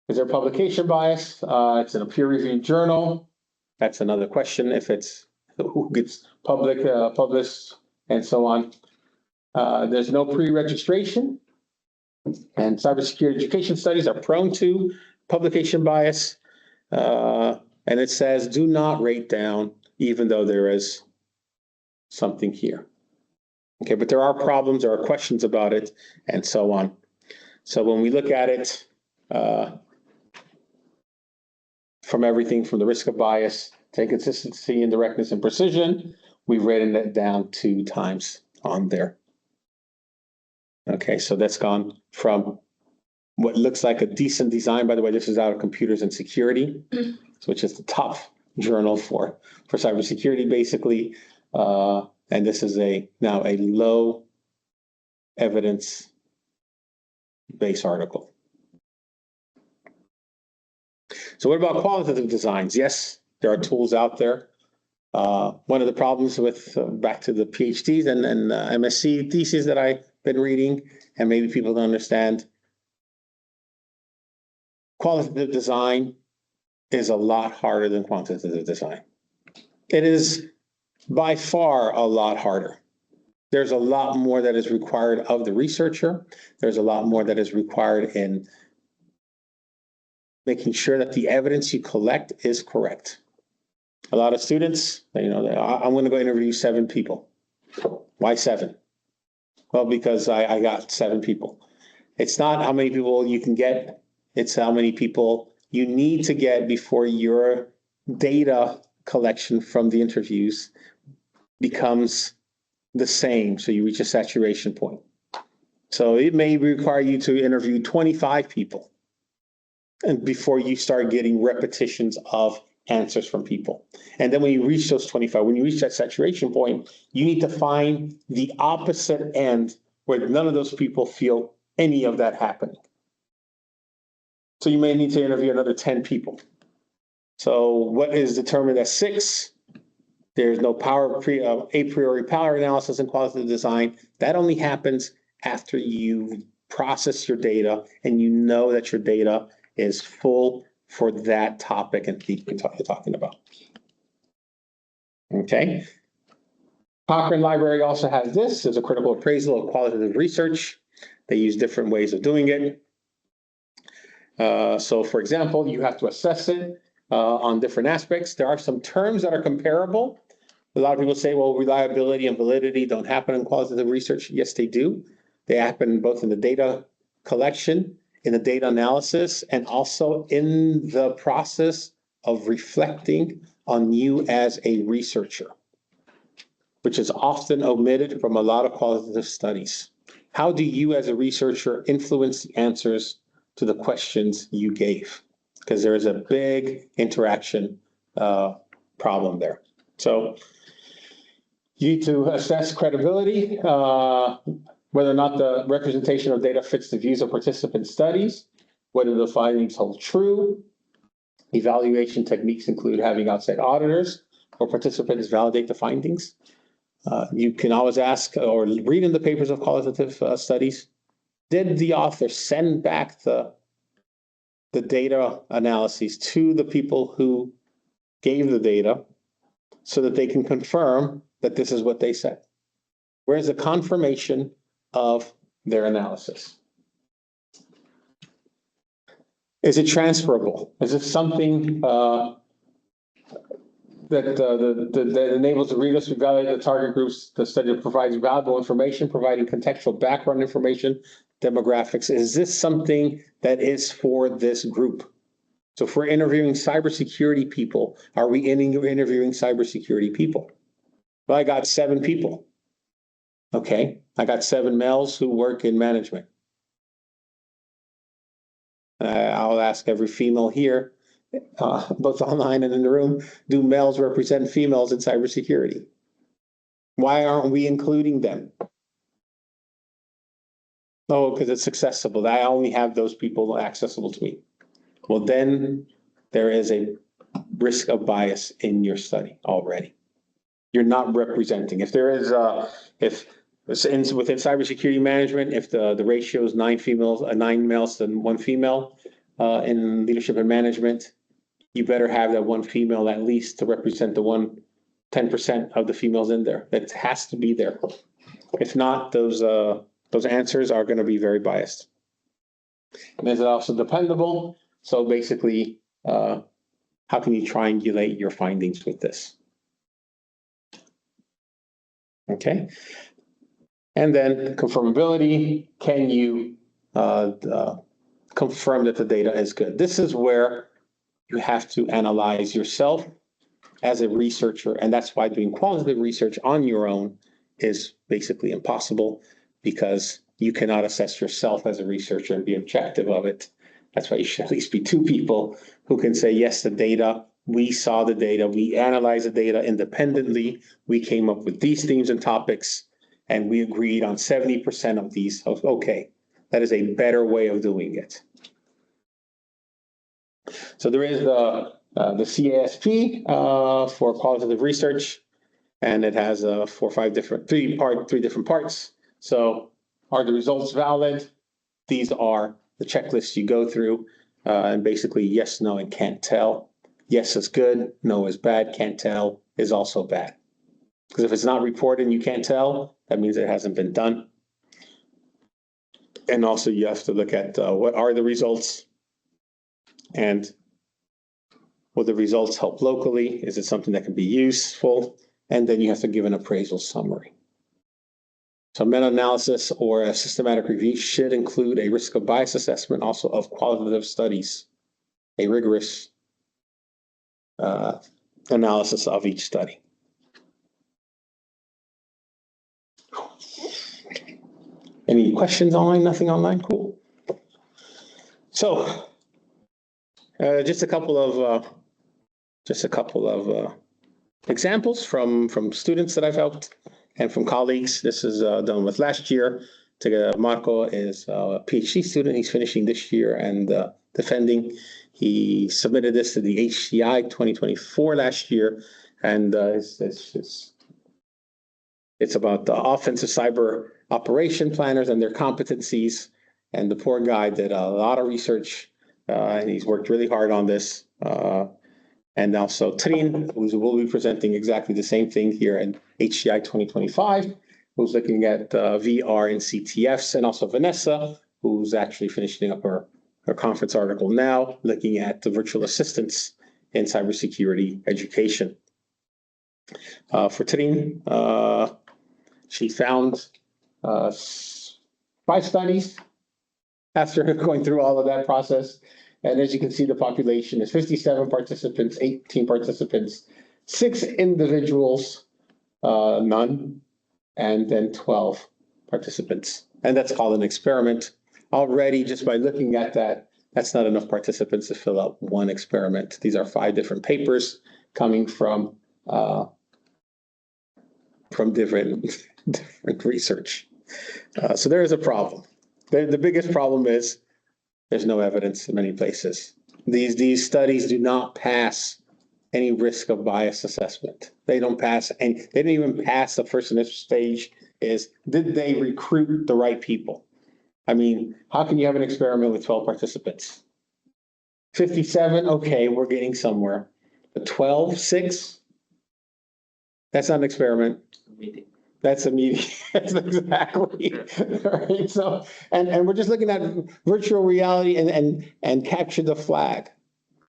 Is there publication bias? It's in a peer-reviewed journal. That's another question, if it's who gets published and so on. There's no pre-registration. And cybersecurity education studies are prone to publication bias. And it says, do not rate down, even though there is something here. Okay, but there are problems, there are questions about it, and so on. So when we look at it, from everything from the risk of bias to consistency and directness and precision, we've written it down 2 times on there. Okay, so that's gone from what looks like a decent design. By the way, this is out of Computers and Security, which is the top journal for cybersecurity, basically. And this is now a low evidence base article. So what about qualitative designs? Yes, there are tools out there. One of the problems with, back to the PhDs and MSc theses that I've been reading, and maybe people don't understand, qualitative design is a lot harder than quantitative design. It is by far a lot harder. There's a lot more that is required of the researcher. There's a lot more that is required in making sure that the evidence you collect is correct. A lot of students, I'm going to go interview 7 people. Why 7? Well, because I got 7 people. It's not how many people you can get. It's how many people you need to get before your data collection from the interviews becomes the same. So you reach a saturation point. So it may require you to interview 25 people and before you start getting repetitions of answers from people. And then when you reach those 25, when you reach that saturation point, you need to find the opposite end where none of those people feel any of that happening. So you may need to interview another 10 people. So what is determined as 6? There's no a priori power analysis in qualitative design. That only happens after you process your data and you know that your data is full for that topic and theme you're talking about. Okay. Cochrane Library also has this. There's a critical appraisal of qualitative research. They use different ways of doing it. So for example, you have to assess it on different aspects. There are some terms that are comparable. A lot of people say, well, reliability and validity don't happen in qualitative research. Yes, they do. They happen both in the data collection, in the data analysis, and also in the process of reflecting on you as a researcher, which is often omitted from a lot of qualitative studies. How do you as a researcher influence the answers to the questions you gave? Because there is a big interaction problem there. So you need to assess credibility, whether or not the representation of data fits the views of participant studies, whether the findings hold true. Evaluation techniques include having outside auditors or participants validate the findings. You can always ask or read in the papers of qualitative studies, did the author send back the data analyses to the people who gave the data so that they can confirm that this is what they said? Where's the confirmation of their analysis? Is it transferable? Is it something that enables the readers to evaluate the target groups? The study provides valuable information, providing contextual background information, demographics. Is this something that is for this group? So if we're interviewing cybersecurity people, are we interviewing cybersecurity people? Well, I got 7 people. Okay, I got 7 males who work in management. I'll ask every female here, both online and in the room, do males represent females in cybersecurity? Why aren't we including them? Oh, because it's accessible. I only have those people accessible to me. Well, then there is a risk of bias in your study already. You're not representing. If there is, within cybersecurity management, if the ratio is 9 males than 1 female in leadership and management, you better have that 1 female at least to represent the 10% of the females in there. That has to be there. If not, those answers are going to be very biased. And is it also dependable? So basically, how can you triangulate your findings with this? Okay. And then confirmability, can you confirm that the data is good? This is where you have to analyze yourself as a researcher, and that's why doing qualitative research on your own is basically impossible, because you cannot assess yourself as a researcher and be objective of it. That's why you should at least be 2 people who can say, yes, the data, we saw the data, we analyzed the data independently, we came up with these themes and topics, and we agreed on 70% of these. Okay, that is a better way of doing it. So there is the CASP for qualitative research, and it has 4 or 5 different, 3 different parts. So are the results valid? These are the checklists you go through, and basically yes, no, and can't tell. Yes is good, no is bad, can't tell is also bad. Because if it's not reported and you can't tell, that means it hasn't been done. And also you have to look at what are the results, and will the results help locally? Is it something that can be useful? And then you have to give an appraisal summary. So meta-analysis or a systematic review should include a risk of bias assessment also of qualitative studies, a rigorous analysis of each study. Any questions online? Nothing online? Cool. So just a couple of examples from students that I've helped and from colleagues. This is done with last year. Marco is a PhD student. He's finishing this year and defending. He submitted this to the HCI 2024 last year, and it's about the offensive cyber operation planners and their competencies. And the poor guy did a lot of research, and he's worked really hard on this. And also Trin, who will be presenting exactly the same thing here in HCI 2025, who's looking at VR and CTFs, and also Vanessa, who's actually finishing up her a conference article now looking at the virtual assistants in cybersecurity education. For Trine, she found 5 studies after going through all of that process. And as you can see, the population is 57 participants, 18 participants, 6 individuals, none, and then 12 participants. And that's called an experiment. Already, just by looking at that, that's not enough participants to fill out one experiment. These are 5 different papers coming from different research. So there is a problem. The biggest problem is there's no evidence in many places. These studies do not pass any risk of bias assessment. They don't pass, and they didn't even pass the first initial stage is, did they recruit the right people? I mean, how can you have an experiment with 12 participants? 57, okay, we're getting somewhere. But 12, 6? That's not an experiment. That's a meeting. That's exactly right. So, and we're just looking at virtual reality and capture the flag.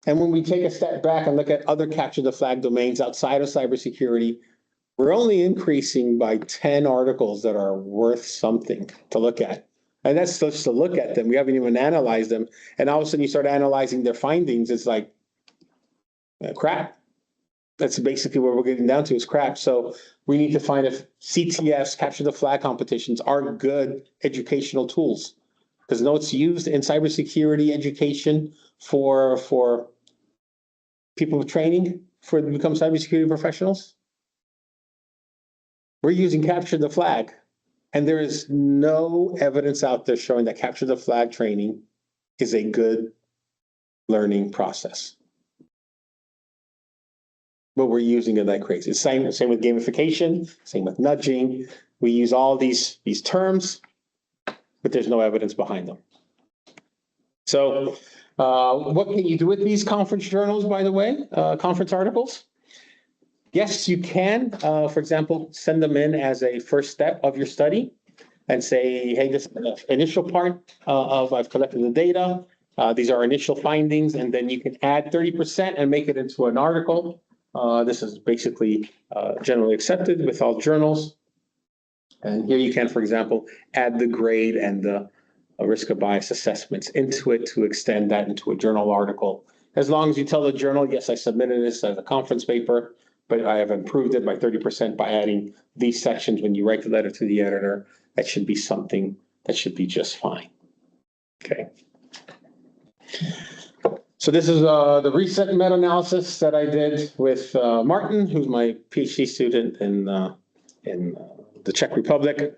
And when we take a step back and look at other capture the flag domains outside of cybersecurity, we're only increasing by 10 articles that are worth something to look at. And that's just to look at them. We haven't even analyzed them. And all of a sudden you start analyzing their findings. It's like, crap. That's basically what we're getting down to is crap. So we need to find if CTFs, capture the flag competitions, are good educational tools. Because no, it's used in cybersecurity education for people with training to become cybersecurity professionals. We're using capture the flag. And there is no evidence out there showing that capture the flag training is a good learning process. But we're using it like crazy. Same with gamification, same with nudging. We use all these terms, but there's no evidence behind them. So what can you do with these conference journals, by the way, conference articles? Yes, you can, for example, send them in as a first step of your study and say, hey, this is the initial part of I've collected the data. These are initial findings, and then you can add 30% and make it into an article. This is basically generally accepted with all journals. And here you can, for example, add the grade and the risk of bias assessments into it to extend that into a journal article. As long as you tell the journal, yes, I submitted this as a conference paper, but I have improved it by 30% by adding these sections when you write the letter to the editor. That should be something that should be just fine. Okay. So this is the recent meta-analysis that I did with Martin, who's my PhD student in the Czech Republic.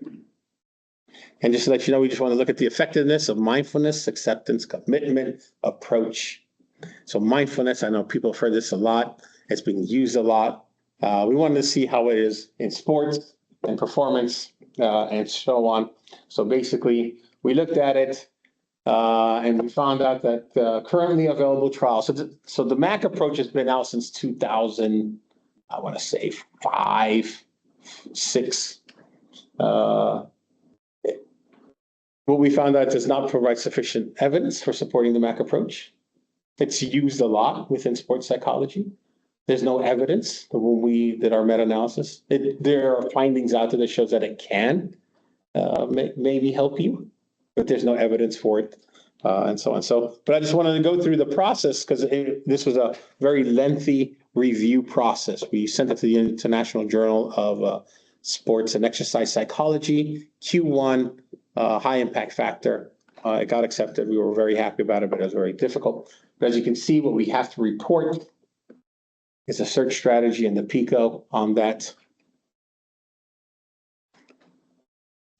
And just to let you know, we just want to look at the effectiveness of mindfulness, acceptance, commitment, approach. So mindfulness, I know people have heard this a lot. It's being used a lot. We wanted to see how it is in sports and performance and so on. So basically, we looked at it and we found out that currently available trials. So the MAC approach has been out since 2000, I want to say 5, 6. What we found out does not provide sufficient evidence for supporting the MAC approach. It's used a lot within sports psychology. There's no evidence when we did our meta-analysis. There are findings out there that shows that it can maybe help you, but there's no evidence for it and so on. But I just wanted to go through the process because this was a very lengthy review process. We sent it to the International Journal of Sports and Exercise Psychology, Q1, high impact factor. It got accepted. We were very happy about it, but it was very difficult. But as you can see, what we have to report is a search strategy and the PICO on that.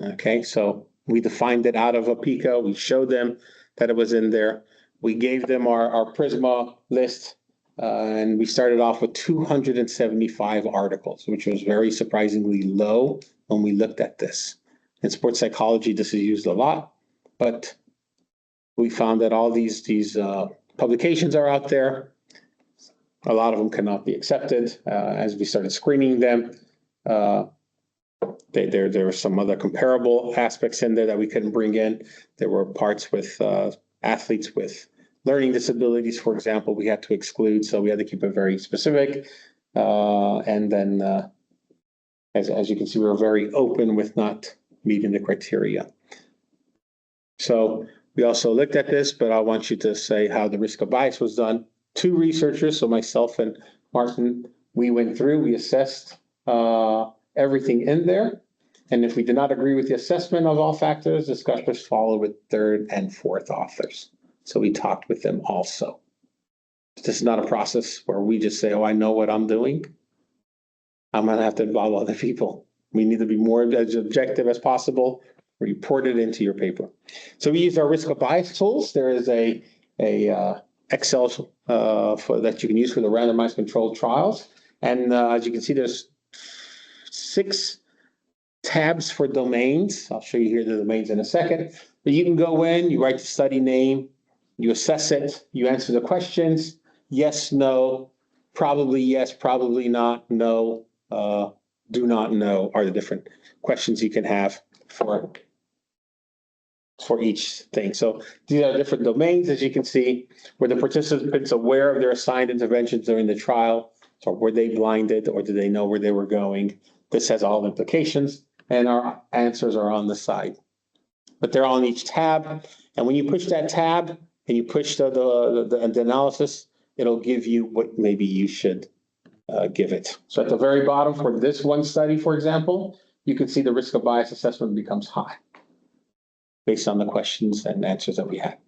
Okay, so we defined it out of a PICO. We showed them that it was in there. We gave them our PRISMA list, and we started off with 275 articles, which was very surprisingly low when we looked at this. In sports psychology, this is used a lot, but we found that all these publications are out there. A lot of them cannot be accepted. As we started screening them, there were some other comparable aspects in there that we couldn't bring in. There were parts with athletes with learning disabilities, for example, we had to exclude, so we had to keep it very specific. And then, as you can see, we were very open with not meeting the criteria. So we also looked at this, but I want you to say how the risk of bias was done. Two researchers, so myself and Martin, we went through, we assessed everything in there. And if we did not agree with the assessment of all factors, discussions follow with third and fourth authors. So we talked with them also. This is not a process where we just say, oh, I know what I'm doing. I'm going to have to involve other people. We need to be more as objective as possible. Report it into your paper. So we use our risk of bias tools. There is a Excel that you can use for the randomized controlled trials. And as you can see, there's 6 tabs for domains. I'll show you here the domains in a second. But you can go in, you write the study name, you assess it, you answer the questions, yes, no, probably yes, probably not, no, do not know are the different questions you can have for each thing. So these are different domains, as you can see, where the participants aware of their assigned interventions during the trial. So were they blinded or did they know where they were going? This has all implications, and our answers are on the side. But they're all in each tab. And when you push that tab and you push the analysis, it'll give you what maybe you should give it. So at the very bottom for this one study, for example, you can see the risk of bias assessment becomes high based on the questions and answers that we had.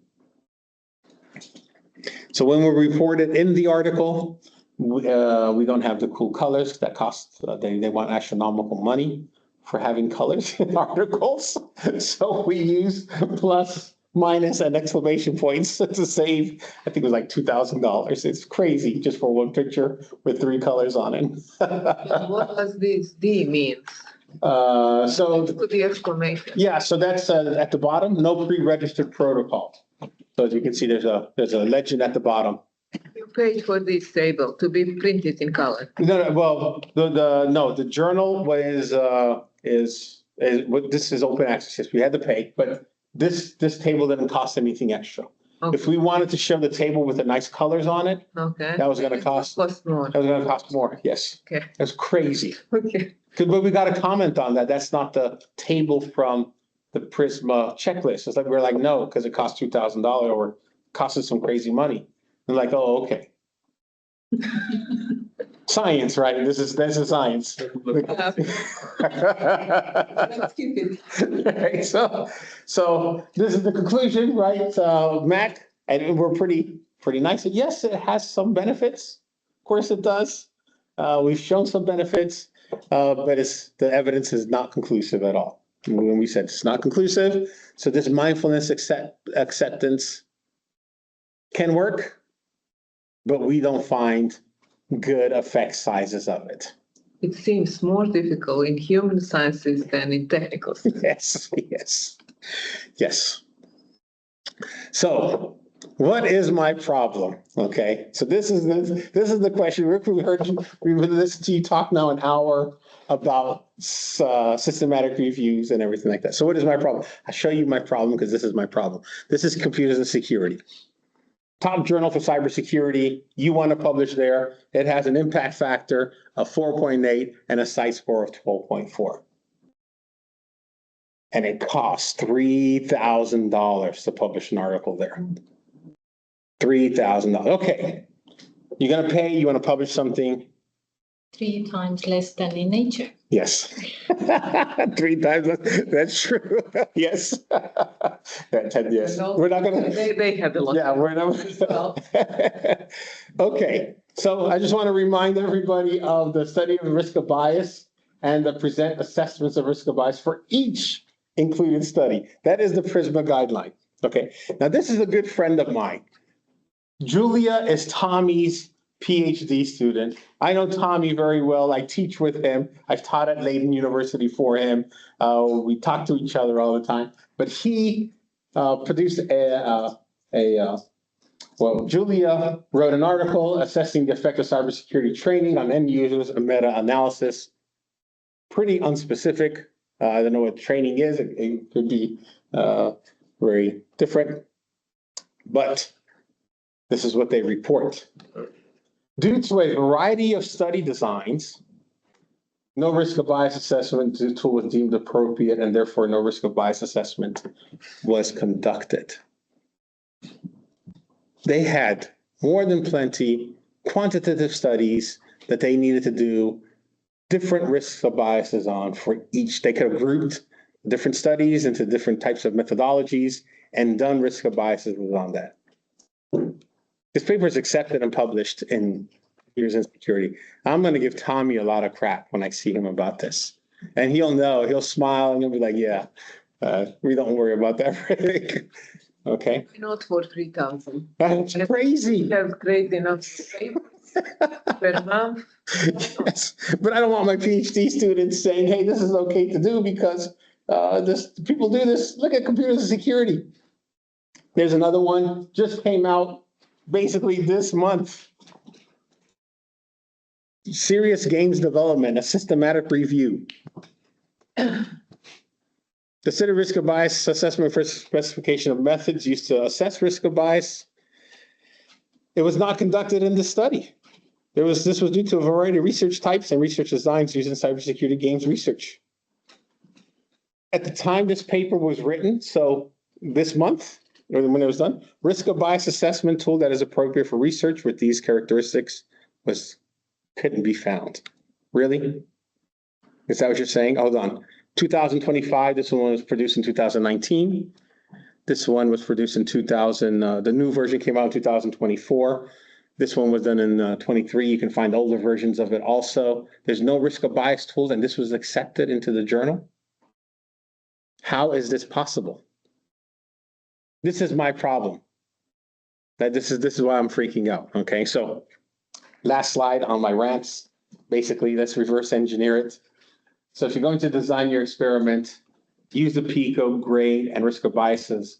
So when we report it in the article, we don't have the cool colors that cost, they want astronomical money for having colors in articles. So we use plus, minus, and exclamation points to save, I think it was like $2,000. It's crazy just for one picture with 3 colors on it. What does this D mean? So Put the exclamation. yeah, so that's at the bottom, no pre-registered protocol. So as you can see, there's a legend at the bottom. You paid for this table to be printed in color. No, well, the journal is what this is open access. Yes, we had to pay, but this table didn't cost anything extra. Okay. If we wanted to show the table with the nice colors on it, Okay. that was going to cost more. That was going to cost more. Yes. Okay. That's crazy. Okay. But we got a comment on that. That's not the table from the PRISMA checklist. It's like, we're like, no, because it costs $2,000 or cost us some crazy money. They're like, oh, okay. Science, right? This is science. Let's keep it. Right, so this is the conclusion, right? Mac, and we're pretty nice. Yes, it has some benefits. Of course it does. We've shown some benefits, but the evidence is not conclusive at all. When we said it's not conclusive, so this mindfulness acceptance can work, but we don't find good effect sizes of it. It seems more difficult in human sciences than in technical sciences. Yes. So what is my problem? Okay, so this is the question. We've listened to you talk now an hour about systematic reviews and everything like that. So what is my problem? I'll show you my problem because this is my problem. This is computers and security. Top journal for cybersecurity. You want to publish there. It has an impact factor of 4.8 and a site score of 12.4. And it costs $3,000 to publish an article there. $3,000. Okay. You're going to pay, you want to publish something. 3 times less than in Nature. Yes. 3 times less. That's true. Yes. Yes. We're not going to. They have a lot. Yeah, we're not. Okay. So I just want to remind everybody of the study of risk of bias and the present assessments of risk of bias for each included study. That is the PRISMA guideline. Okay. Now, this is a good friend of mine. Julia is Tommy's PhD student. I know Tommy very well. I teach with him. I've taught at Leiden University for him. We talk to each other all the time. But he produced Julia wrote an article assessing the effect of cybersecurity training on end users, a meta-analysis. Pretty unspecific. I don't know what training is. It could be very different. But this is what they report. Due to a variety of study designs, no risk of bias assessment tool was deemed appropriate, and therefore no risk of bias assessment was conducted. They had more than plenty quantitative studies that they needed to do different risks of biases on for each. They could have grouped different studies into different types of methodologies and done risk of biases on that. This paper is accepted and published in Computers and Security. I'm going to give Tommy a lot of crap when I see him about this. And he'll know, he'll smile and he'll be like, yeah, we don't worry about that. Okay. Not for 3,000. That's crazy. We have great enough papers per month. Yes, but I don't want my PhD students saying, hey, this is okay to do because people do this. Look at Computers and Security. There's another one, just came out basically this month. Serious Games Development, a systematic review. Consider risk of bias assessment for specification of methods used to assess risk of bias. It was not conducted in this study. This was due to a variety of research types and research designs used in cybersecurity games research. At the time this paper was written, so this month, or when it was done, risk of bias assessment tool that is appropriate for research with these characteristics couldn't be found. Really? Is that what you're saying? Hold on. 2025, this one was produced in 2019. This one was produced in 2000. The new version came out in 2024. This one was done in 23. You can find older versions of it also. There's no risk of bias tools, and this was accepted into the journal. How is this possible? This is my problem. This is why I'm freaking out. Okay, so last slide on my rants. Basically, let's reverse engineer it. So if you're going to design your experiment, use the PICO, grade, and risk of biases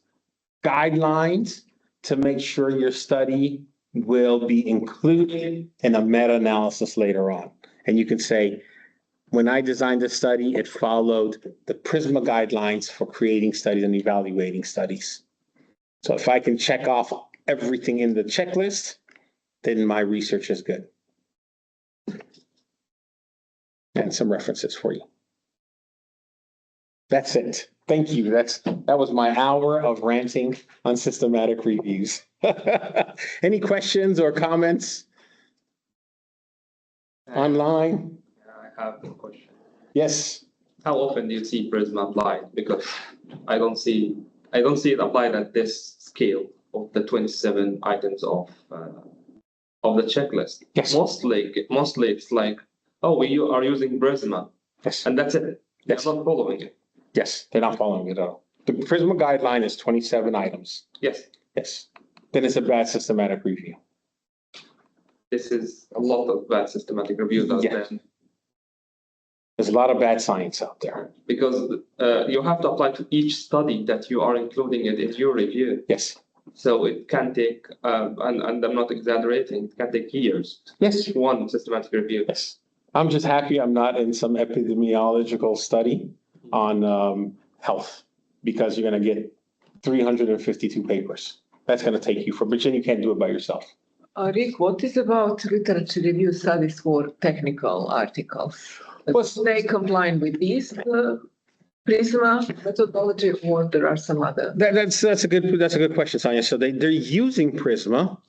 guidelines to make sure your study will be included in a meta-analysis later on. And you can say, when I designed this study, it followed the PRISMA guidelines for creating studies and evaluating studies. So if I can check off everything in the checklist, then my research is good. And some references for you. That's it. Thank you. That was my hour of ranting on systematic reviews. Any questions or comments online? I have a question. Yes. How often do you see PRISMA applied? Because I don't see it applied at this scale of the 27 items of the checklist. Yes. Mostly it's like, oh, we are using PRISMA. Yes. And that's it. Yes. They're not following it. Yes, they're not following it at all. The PRISMA guideline is 27 items. Yes. Yes. Then it's a bad systematic review. This is a lot of bad systematic reviews out Yes. there. There's a lot of bad science out there. Because you have to apply to each study that you are including it in your review. Yes. So it can take, and I'm not exaggerating, it can take years. Yes. One systematic review. Yes. I'm just happy I'm not in some epidemiological study on health, because you're going to get 352 papers. That's going to take you but then you can't do it by yourself. Rick, what is about literature review studies for technical articles? Well, They comply with these PRISMA methodology, or there are some other? That's a good question, Sonia. So they're using PRISMA,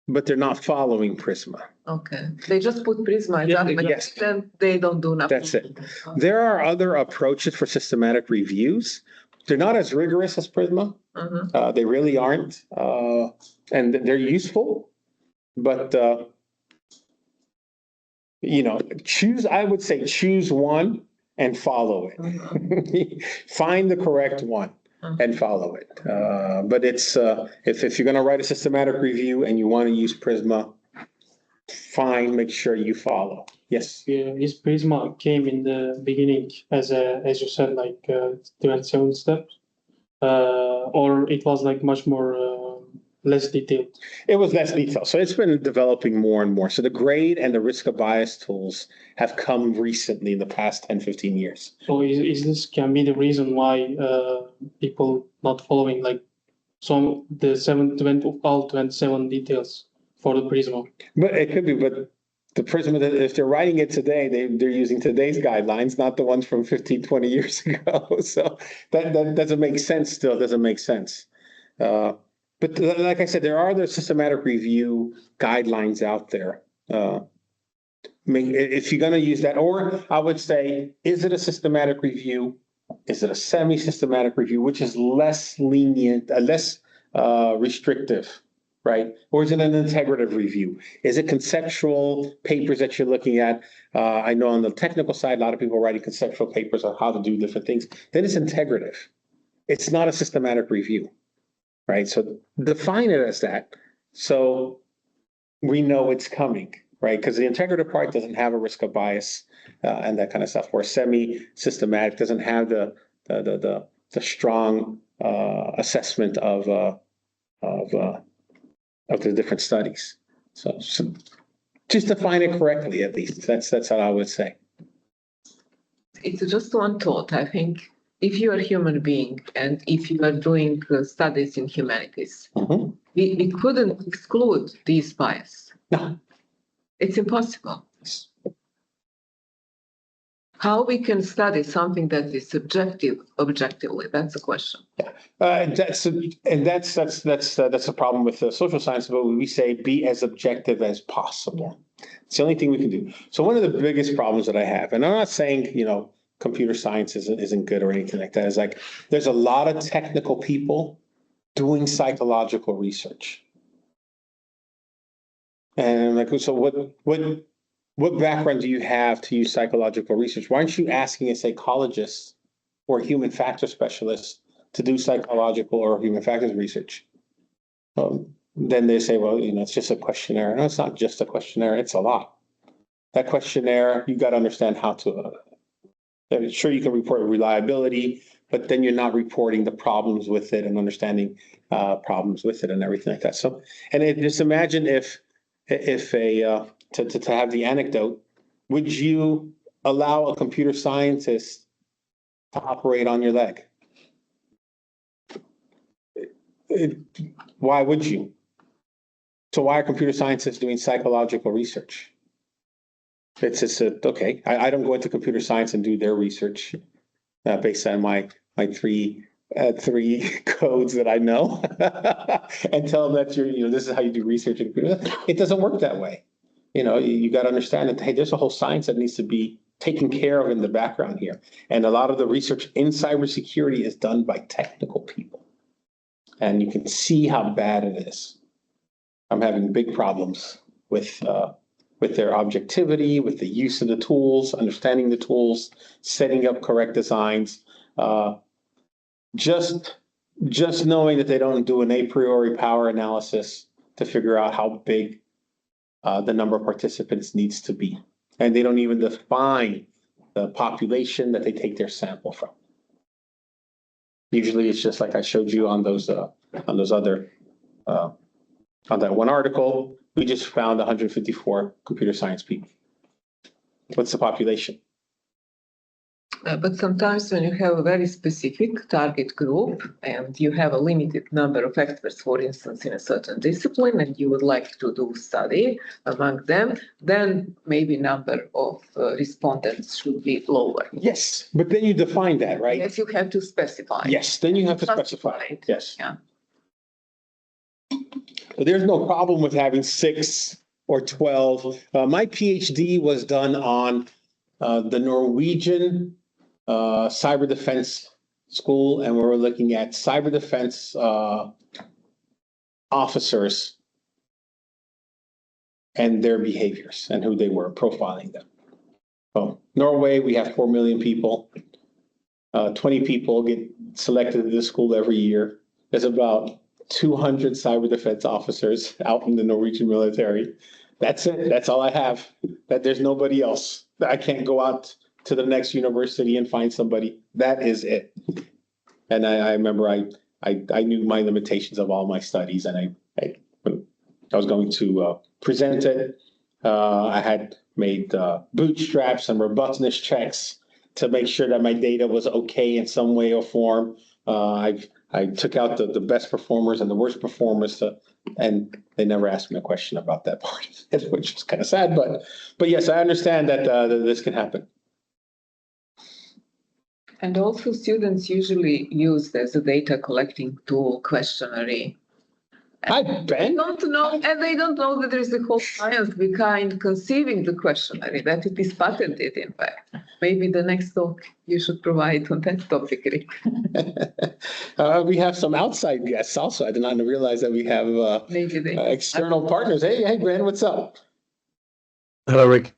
but they're not following PRISMA. Okay, they just put PRISMA Yes. and they don't do nothing. That's it. There are other approaches for systematic reviews. They're not as rigorous as PRISMA. They really aren't, and they're useful. But I would say choose one and follow it. Find the correct one and follow it. But it's if you're going to write a systematic review and you want to use PRISMA, fine. Make sure you follow. Yes. His PRISMA came in the beginning as you said, like 27 steps, or it was like much more less detailed. It was less detailed. So it's been developing more and more. So the grade and the risk of bias tools have come recently in the past 10, 15 years. So is this can be the reason why people not following like some all 27 details for the PRISMA. But it could be, but the PRISMA, if they're writing it today, they're using today's guidelines, not the ones from 15, 20 years ago. So that doesn't make sense still, doesn't make sense. But like I said, there are other systematic review guidelines out there. If you're going to use that, or I would say, is it a systematic review? Is it a semi-systematic review, which is less lenient, less restrictive, right? Or is it an integrative review? Is it conceptual papers that you're looking at? I know on the technical side, a lot of people are writing conceptual papers on how to do different things. Then it's integrative. It's not a systematic review, right? So define it as that. So we know it's coming, right? Because the integrative part doesn't have a risk of bias and that kind of stuff. Where semi-systematic doesn't have the strong assessment of the different studies. So just define it correctly, at least. That's how I would say. It's just one thought. I think if you are a human being and if you are doing studies in humanities, we couldn't exclude these bias. No. It's impossible. How we can study something that is subjective objectively? That's the question. That's the problem with the social science, but we say be as objective as possible. It's the only thing we can do. So one of the biggest problems that I have, and I'm not saying, computer science isn't good or anything like that, is like there's a lot of technical people doing psychological research. And like, so what background do you have to use psychological research? Why aren't you asking a psychologist or a human factor specialist to do psychological or human factors research? Then they say, well, it's just a questionnaire. No, it's not just a questionnaire. It's a lot. That questionnaire, you got to understand how to, sure, you can report reliability, but then you're not reporting the problems with it and understanding problems with it and everything like that. So, and just imagine if to have the anecdote, would you allow a computer scientist to operate on your leg? Why would you? So why are computer scientists doing psychological research? It's just okay. I don't go into computer science and do their research based on my three codes that I know and tell them that this is how you do research. It doesn't work that way. You got to understand that, hey, there's a whole science that needs to be taken care of in the background here. And a lot of the research in cybersecurity is done by technical people. And you can see how bad it is. I'm having big problems with their objectivity, with the use of the tools, understanding the tools, setting up correct designs. Just knowing that they don't do an a priori power analysis to figure out how big the number of participants needs to be. And they don't even define the population that they take their sample from. Usually it's just like I showed you on those other, on that one article, we just found 154 computer science people. What's the population? But sometimes when you have a very specific target group and you have a limited number of experts, for instance, in a certain discipline, and you would like to do study among them, then maybe number of respondents should be lower. Yes, but then you define that, right? Yes, you have to specify. Yes, then you have to specify. It. Yes. Yeah. So there's no problem with having 6 or 12. My PhD was done on the Norwegian cyber defense school, and we were looking at cyber defense officers and their behaviors and who they were, profiling them. So Norway, we have 4 million people. 20 people get selected to this school every year. There's about 200 cyber defense officers out in the Norwegian military. That's it. That's all I have. That there's nobody else. I can't go out to the next university and find somebody. That is it. And I remember I knew my limitations of all my studies, and I was going to present it. I had made bootstraps and robustness checks to make sure that my data was okay in some way or form. I've I took out the best performers and the worst performers and they never asked me a question about that part, which is kind of sad, but yes, I understand that this can happen. And also students usually use as a data collecting tool questionnaire. Hi, They Ben. don't know, and they don't know that there is a whole science behind conceiving the questionnaire, that it is patented, in fact. Maybe the next talk you should provide on that topic, Rick. We have some outside guests also. I did not realize that we have Maybe they. external partners. Hey, Ben, what's up? Hello, Rick.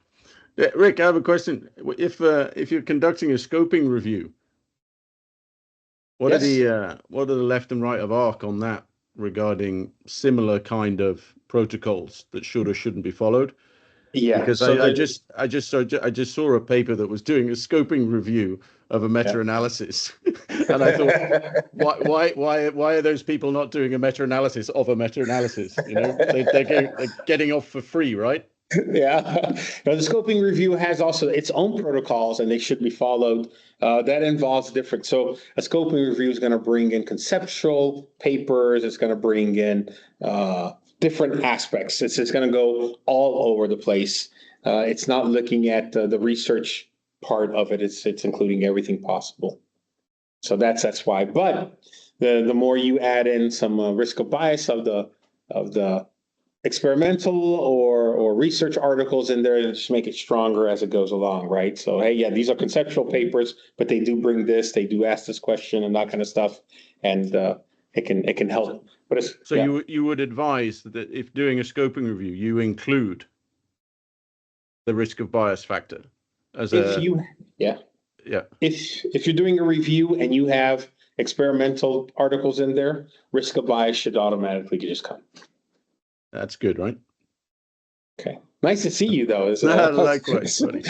Yeah, Rick, I have a question. If you're conducting a scoping review, what are the left and right of arc on that regarding similar kind of protocols that should or shouldn't be followed? Yeah, Because so I just saw a paper that was doing a scoping review of a meta-analysis, and I thought, why are those people not doing a meta-analysis of a meta-analysis? You know, they're getting off for free, right? Yeah, now, the scoping review has also its own protocols and they should be followed. That involves different. So a scoping review is going to bring in conceptual papers. It's going to bring in different aspects. It's going to go all over the place. It's not looking at the research part of it. It's including everything possible. So that's why. But the more you add in some risk of bias of the experimental or research articles in there, just make it stronger as it goes along, right? So hey, yeah, these are conceptual papers, but they do bring this, they do ask this question and that kind of stuff, and it can help. But it's, so yeah. you would advise that if doing a scoping review, you include the risk of bias factor as if you're doing a review and you have experimental articles in there, risk of bias should automatically just come. That's good, right? Okay. Nice to see you, though. Likewise, buddy.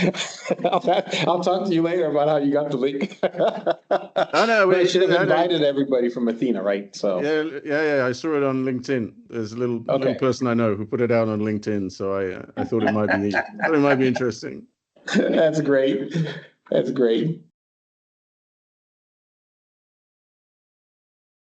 I'll talk to you later about how you got the link. I know. I should have invited everybody from Athena, right? So yeah. I saw it on LinkedIn. There's a little person I know who put it out on LinkedIn, so I thought it might be interesting. That's great. That's great.